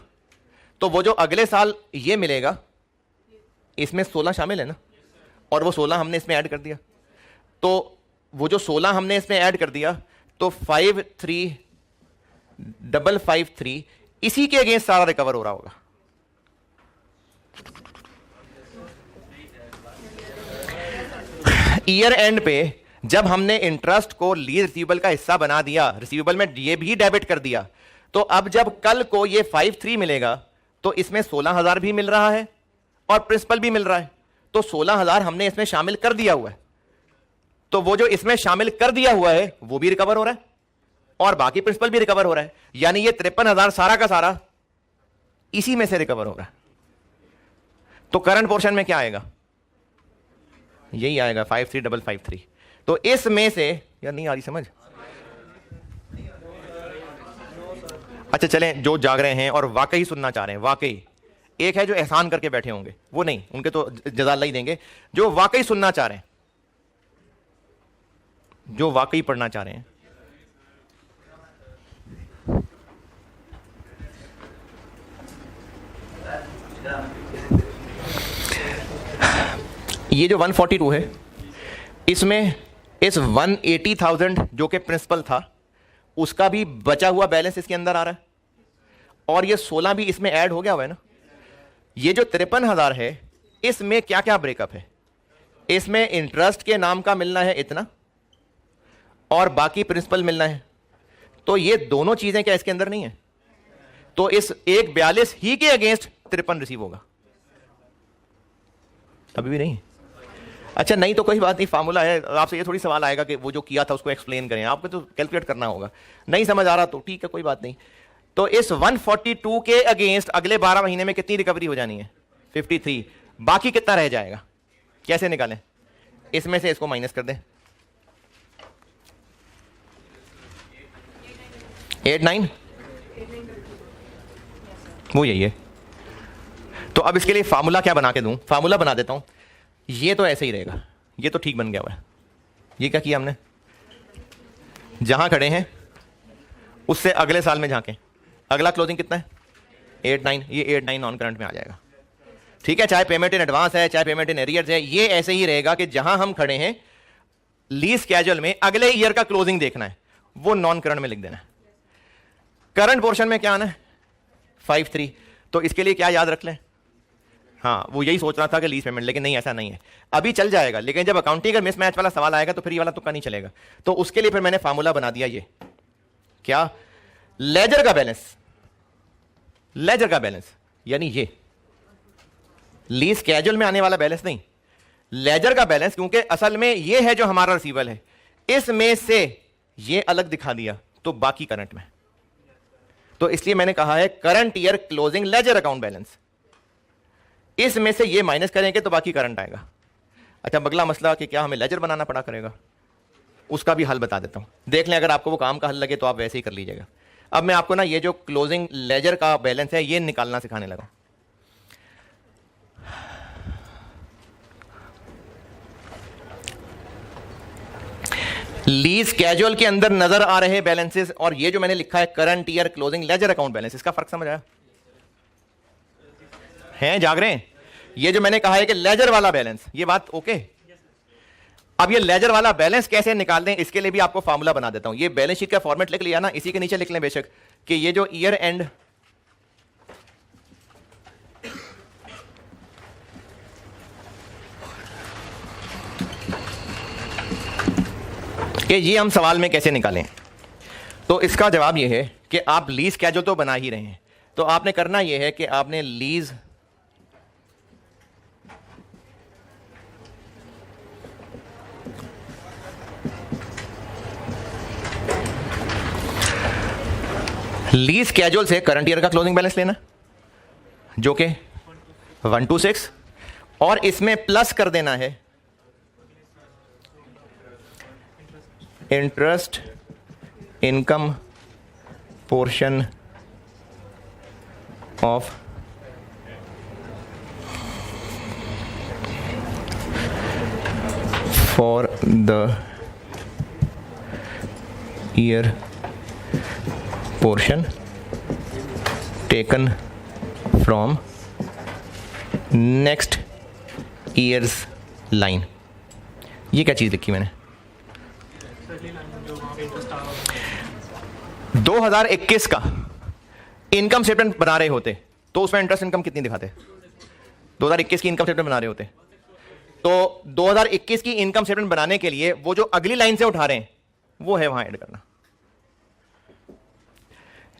तो वो जो अगले साल ये मिलेगा, इसमें 16 शामिल है ना, और वो 16 हमने इसमें ऐड कर दिया, तो वो जो 16 हमने इसमें ऐड कर दिया, तो 53,553 इसी के अगेंस्ट सारा रिकवर हो रहा होगा। ईयर एंड पे जब हमने इंटरेस्ट को लीज रिसीवेबल का हिस्सा बना दिया, रिसीवेबल में ये भी डेबिट कर दिया, तो अब जब कल को ये 53 मिलेगा तो इसमें 16,000 भी मिल रहा है और प्रिंसिपल भी मिल रहा है, तो 16,000 हमने इसमें शामिल कर दिया हुआ है, तो वो जो इसमें शामिल कर दिया हुआ है वो भी रिकवर हो रहा है और बाकी प्रिंसिपल भी रिकवर हो रहा है, यानी ये 53,000 सारा का सारा इसी में से रिकवर हो रहा है। तो करंट पोर्शन में क्या आएगा? यही आएगा 53,553। तो इसमें से, यार नहीं आ रही समझ? अच्छा चलें, जो जाग रहे हैं और वाकई सुनना चाह रहे हैं, वाकई, एक है जो एहसान करके बैठे होंगे, वो नहीं, उनके तो जज़ा अल्लाह ही देंगे, जो वाकई सुनना चाह रहे हैं, जो वाकई पढ़ना चाह रहे हैं, ये जो 142 है, इसमें इस 180,000 जो कि प्रिंसिपल था उसका भी बचा हुआ बैलेंस इसके अंदर आ रहा है, और ये 16 भी इसमें ऐड हो गया हुआ है ना। ये जो 53,000 है इसमें क्या क्या ब्रेकअप है, इसमें इंटरेस्ट के नाम का मिलना है इतना और बाकी प्रिंसिपल मिलना है। तो ये दोनों चीजें क्या इसके अंदर नहीं है, तो इस 142 ही के अगेंस्ट 53 रिसीव होगा। अभी भी नहीं? अच्छा नहीं तो कोई बात नहीं, फार्मूला है। आपसे ये थोड़ी सवाल आएगा कि वो जो किया था उसको एक्सप्लेन करें, आपको तो कैलकुलेट करना होगा। नहीं समझ आ रहा तो ठीक है, कोई बात नहीं। तो इस 142 के अगेंस्ट अगले 12 महीने में कितनी रिकवरी हो जानी है? 53। बाकी कितना रह जाएगा, कैसे निकालें? इसमें से इसको माइनस कर दें, 89, वो यही है। तो अब इसके लिए फार्मूला क्या बना के दूं? फार्मूला बना देता हूं। ये तो ऐसे ही रहेगा, ये तो ठीक बन गया हुआ है। ये क्या किया हमने, जहां खड़े हैं उससे अगले साल में झांके, अगला क्लोजिंग कितना है? 89। ये 89 नॉन करंट में आ जाएगा। ठीक है, चाहे पेमेंट इन एडवांस है चाहे पेमेंट इन एरियर्स है, ये ऐसे ही रहेगा कि जहां हम खड़े हैं लीज कैजुअल में अगले ईयर का क्लोजिंग देखना है, वो नॉन करंट में लिख देना है। करंट पोर्शन में क्या आना है? 53। तो इसके लिए क्या याद रख लें? हाँ, वो यही सोच रहा था कि लीज पेमेंट, लेकिन नहीं, ऐसा नहीं है। अभी चल जाएगा, लेकिन जब अकाउंटिंग का मिसमैच वाला सवाल आएगा तो फिर ये वाला तुक्का नहीं चलेगा। तो उसके लिए फिर मैंने फार्मूला बना दिया, ये क्या, लेजर का बैलेंस। लेजर का बैलेंस यानी ये लीज कैजुअल में आने वाला बैलेंस नहीं, लेजर का बैलेंस, क्योंकि असल में ये है जो हमारा रिसीवेबल है, इसमें से ये अलग दिखा दिया तो बाकी करंट में। तो इसलिए मैंने कहा है current year closing ledger account balance, इसमें से ये माइनस करेंगे तो बाकी करंट आएगा। अच्छा, अगला मसला कि क्या हमें लेजर बनाना पड़ा करेगा, उसका भी हल बता देता हूं, देख लें। अगर आपको वो काम का हल लगे तो आप वैसे ही कर लीजिएगा। अब मैं आपको ना ये जो क्लोजिंग लेजर का बैलेंस है ये निकालना सिखाने लगा। लीज कैजुअल के अंदर नजर आ रहे बैलेंसेस और ये जो मैंने लिखा है current year closing ledger account balance, इसका फर्क समझ आया? हैं, जाग रहे हैं? ये जो मैंने कहा है कि लेजर वाला बैलेंस, ये बात ओके? अब ये लेजर वाला बैलेंस कैसे निकाल दें, इसके लिए भी आपको फार्मूला बना देता हूं। ये बैलेंस शीट का फॉर्मेट लिख लिया ना, इसी के नीचे लिख लें बेशक कि ये जो ईयर एंड कि ये हम सवाल में कैसे निकालें। तो इसका जवाब ये है कि आप लीज कैजुअल तो बना ही रहे हैं, तो आपने करना ये है कि आपने लीज कैजुअल से करंट ईयर का क्लोजिंग बैलेंस लेना जो कि 126 और इसमें प्लस कर देना है interest income portion of for the year portion taken from next years line. ये क्या चीज लिखी मैंने? 2021 का इनकम स्टेटमेंट बना रहे होते तो उसमें इंटरेस्ट इनकम कितनी दिखाते? 2021 की इनकम स्टेटमेंट बना रहे होते तो 2021 की इनकम स्टेटमेंट बनाने के लिए वो जो अगली लाइन से उठा रहे हैं वो है वहां ऐड करना।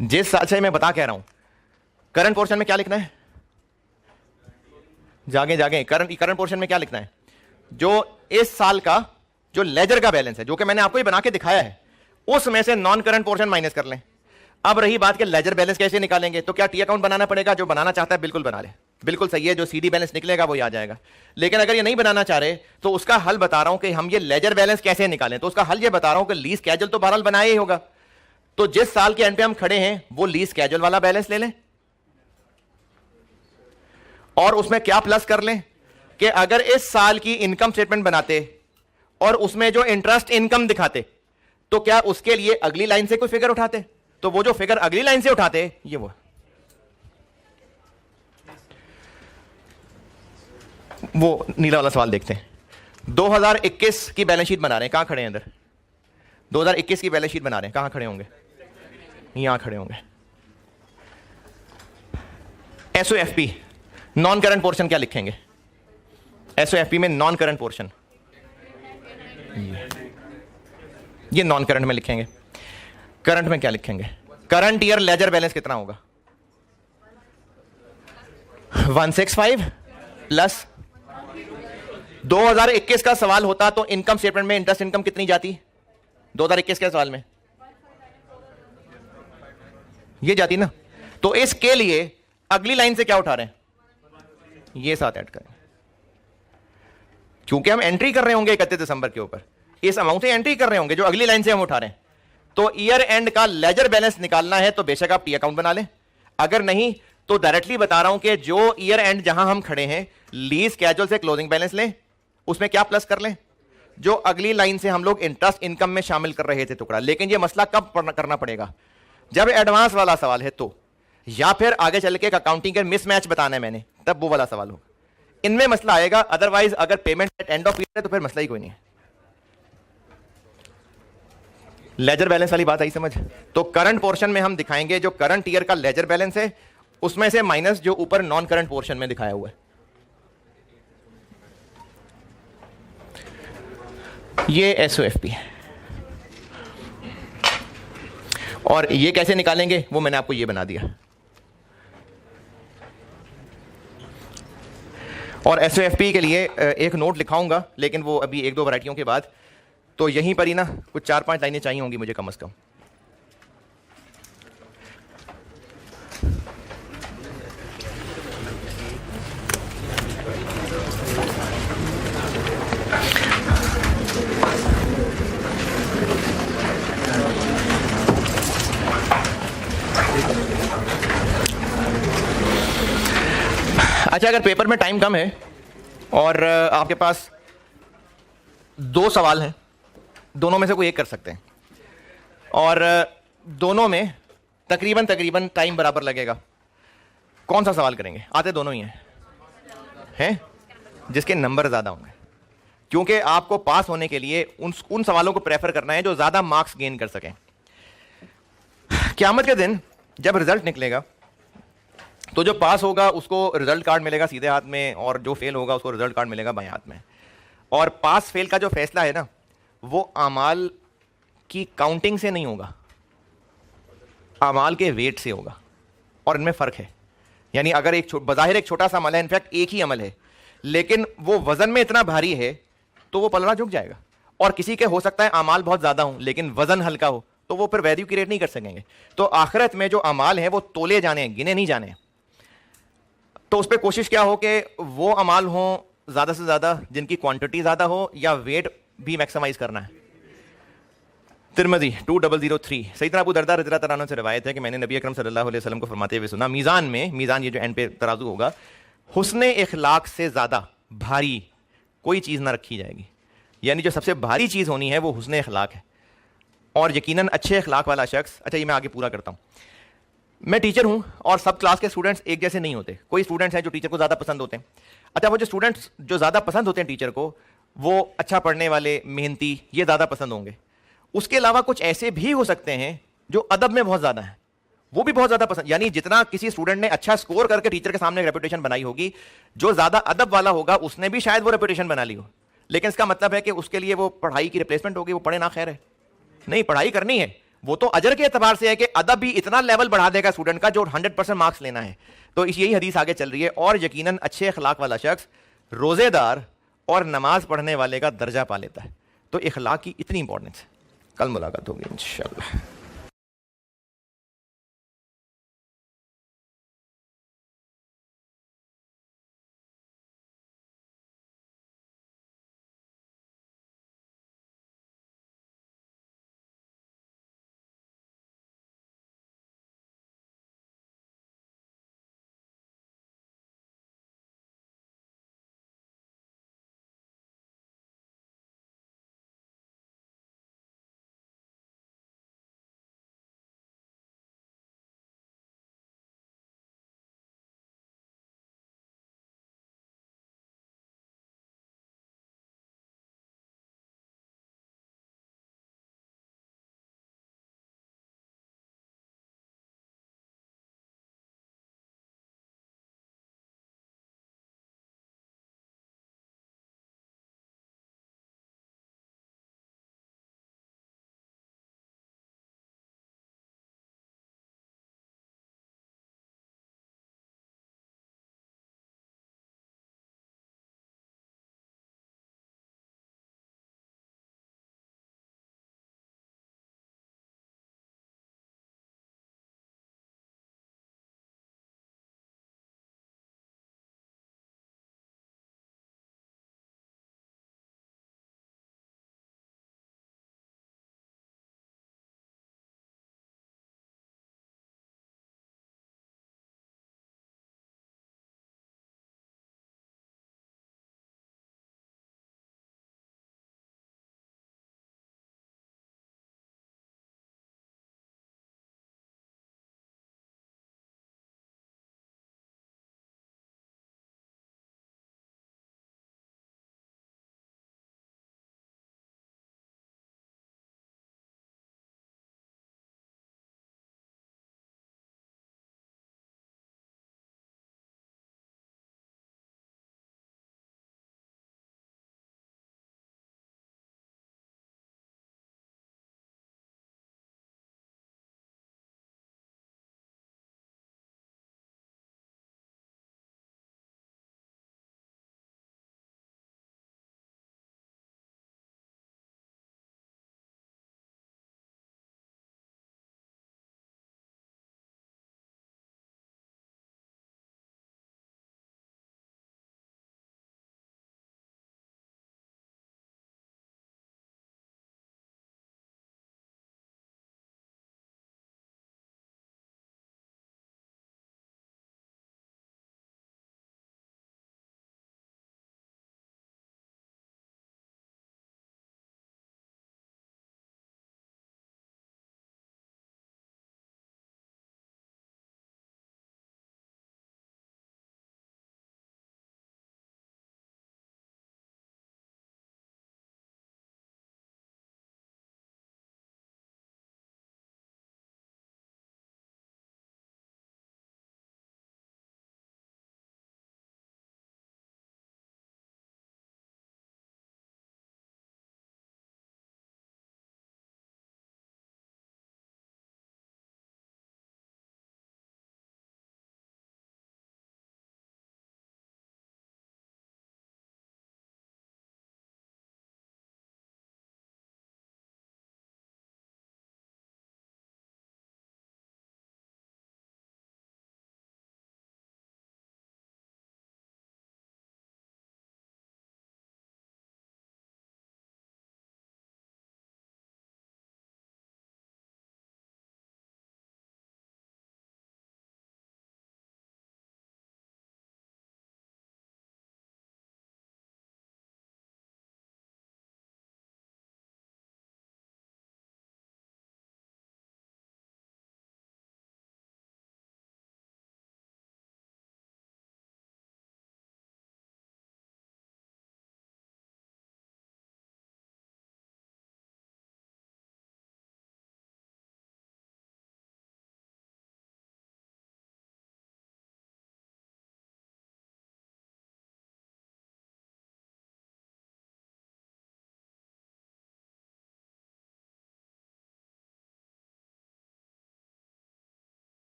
जिस साल से मैं बता कह रहा हूं, करंट पोर्शन में क्या लिखना है? जागे जागे, करंट पोर्शन में क्या लिखना है? जो इस साल का जो लेजर का बैलेंस है, जो कि मैंने आपको ही बना के दिखाया है, उसमें से नॉन करंट पोर्शन माइनस कर लें। अब रही बात कि लेजर बैलेंस कैसे निकालेंगे, तो क्या टी अकाउंट बनाना पड़ेगा? जो बनाना चाहता है बिल्कुल बना ले, बिल्कुल सही है, जो सीडी बैलेंस निकलेगा वो आ जाएगा। लेकिन अगर ये नहीं बनाना चाह रहे तो उसका हल बता रहा हूं कि हम ये लेजर बैलेंस कैसे निकालें। तो उसका हल ये बता रहा हूं कि लीज कैजुअल तो बहरहाल बनाया ही होगा, तो जिस साल के एंड पे हम खड़े हैं वो लीज कैजुअल वाला बैलेंस ले लें और उसमें क्या प्लस कर लें कि अगर इस साल की इनकम स्टेटमेंट बनाते और उसमें जो इंटरेस्ट इनकम दिखाते तो क्या उसके लिए अगली लाइन से कोई फिगर उठाते? तो वो जो फिगर अगली लाइन से उठाते ये वो वो नीला वाला सवाल देखते हैं। 2021 की बैलेंस शीट बना रहे हैं, कहां खड़े हैं इधर? 2021 की बैलेंस शीट बना रहे हैं, कहां खड़े होंगे? यहां खड़े होंगे। एसओएफपी नॉन करंट पोर्शन क्या लिखेंगे? एसओएफपी में नॉन करंट पोर्शन ये नॉन करंट में लिखेंगे। करंट में क्या लिखेंगे? करंट ईयर लेजर बैलेंस कितना होगा? 165 प्लस 2021 का सवाल होता तो इनकम स्टेटमेंट में इंटरेस्ट इनकम कितनी जाती? 2021 के सवाल में ये जाती ना। तो इसके लिए अगली लाइन से क्या उठा रहे हैं? ये साथ ऐड करें, क्योंकि हम एंट्री कर रहे होंगे 31 दिसंबर के ऊपर, इस अमाउंट से एंट्री कर रहे होंगे जो अगली लाइन से हम उठा रहे हैं। तो ईयर एंड का लेजर बैलेंस निकालना है तो बेशक आप टी अकाउंट बना लें, अगर नहीं तो डायरेक्टली बता रहा हूं कि जो ईयर एंड जहां हम खड़े हैं लीज कैजुअल से क्लोजिंग बैलेंस लें, उसमें क्या प्लस कर लें जो अगली लाइन से हम लोग इंटरेस्ट इनकम में शामिल कर रहे थे टुकड़ा। लेकिन यह मसला कब करना पड़ेगा? जब एडवांस वाला सवाल है तो, या फिर आगे चल के अकाउंटिंग के मिसमैच बताना है मैंने, तब वो वाला सवाल हो, इनमें मसला आएगा। अदरवाइज अगर payment at end of period है तो फिर मसला ही कोई नहीं है। लेजर बैलेंस वाली बात आई समझ? तो करंट पोर्शन में हम दिखाएंगे जो करंट ईयर का लेजर बैलेंस है उसमें से माइनस जो ऊपर नॉन करंट पोर्शन में दिखाया हुआ है। ये एसओएफपी है। और ये कैसे निकालेंगे वो मैंने आपको ये बना दिया। और एसओएफपी के लिए एक नोट लिखाऊंगा, लेकिन वो अभी एक दो वैरायटियों के बाद, तो यहीं पर ही ना कुछ 4-5 लाइनें चाहिए होंगी मुझे कम से कम। अच्छा, अगर पेपर में टाइम कम है और आपके पास 2 सवाल हैं, दोनों में से कोई एक कर सकते हैं, और दोनों में तकरीबन टाइम बराबर लगेगा, कौन सा सवाल करेंगे? आते दोनों ही हैं जिसके नंबर ज्यादा होंगे, क्योंकि आपको पास होने के लिए उन सवालों को प्रेफर करना है जो ज्यादा मार्क्स गेन कर सकें। क़यामत के दिन जब रिजल्ट निकलेगा तो जो पास होगा उसको रिजल्ट कार्ड मिलेगा सीधे हाथ में, और जो फेल होगा उसको रिजल्ट कार्ड मिलेगा बाएं हाथ में। और पास फेल का जो फैसला है ना, वो अमाल की काउंटिंग से नहीं होगा, अमाल के वेट से होगा, और इनमें फ़र्क है। यानी अगर बज़ाहिर एक छोटा सा अमल है, इनफैक्ट एक ही अमल है, लेकिन वो वज़न में इतना भारी है तो वो पलड़ा झुक जाएगा। और किसी के हो सकता है अमाल बहुत ज़्यादा हो लेकिन वज़न हल्का हो, तो वो फिर वैल्यू क्रिएट नहीं कर सकेंगे। तो आखिरत में जो अमाल हैं वो तोले जाने हैं, गिने नहीं जाने। तो उस पर कोशिश क्या हो कि वो अमाल हो ज़्यादा से ज़्यादा जिनकी क्वांटिटी ज़्यादा हो, या वेट भी मैक्सिमाइज करना है। तिरमिज़ी 2003 सैयदना अबू दरदा रज़ियल्लाहु तआला अन्हु से रिवायत है कि मैंने नबी अकरम सल्लल्लाहु अलैहि वसल्लम को फरमाते हुए सुना, मीज़ान ये जो एंड पे तराजू होगा, हुस्ने इखलाक से ज़्यादा भारी कोई चीज़ ना रखी जाएगी। यानी जो सबसे भारी चीज़ होनी है वो हुस्ने इखलाक है, और यकीनन अच्छे इखलाक वाला शख्स। अच्छा, ये मैं आगे पूरा करता हूँ। मैं टीचर हूं और सब क्लास के स्टूडेंट्स एक जैसे नहीं होते। कोई स्टूडेंट्स हैं जो टीचर को ज़्यादा पसंद होते हैं। अच्छा, वो जो स्टूडेंट्स जो ज़्यादा पसंद होते हैं टीचर को, वो अच्छा पढ़ने वाले, मेहनती, ये ज़्यादा पसंद होंगे। उसके अलावा कुछ ऐसे भी हो सकते हैं जो अदब में बहुत ज़्यादा हैं, वो भी बहुत ज़्यादा पसंद। यानी जितना किसी स्टूडेंट ने अच्छा स्कोर करके टीचर के सामने रेपुटेशन बनाई होगी, जो ज़्यादा अदब वाला होगा उसने भी शायद वो रेपुटेशन बना ली हो। लेकिन इसका मतलब है कि उसके लिए वो पढ़ाई की रिप्लेसमेंट होगी, वो पढ़े ना, खैर है नहीं, पढ़ाई करनी है। वो तो अजर के एतबार से है कि अदब भी इतना लेवल बढ़ा देगा स्टूडेंट का जो 100% मार्क्स लेना है। तो यही हदीस आगे चल रही है। और यकीनन अच्छे अखलाक वाला शख्स रोज़ेदार और नमाज पढ़ने वाले का दर्जा पा लेता है। तो इखलाक की इतनी इंपॉर्टेंस है। कल मुलाकात होगी इंशाअल्लाह।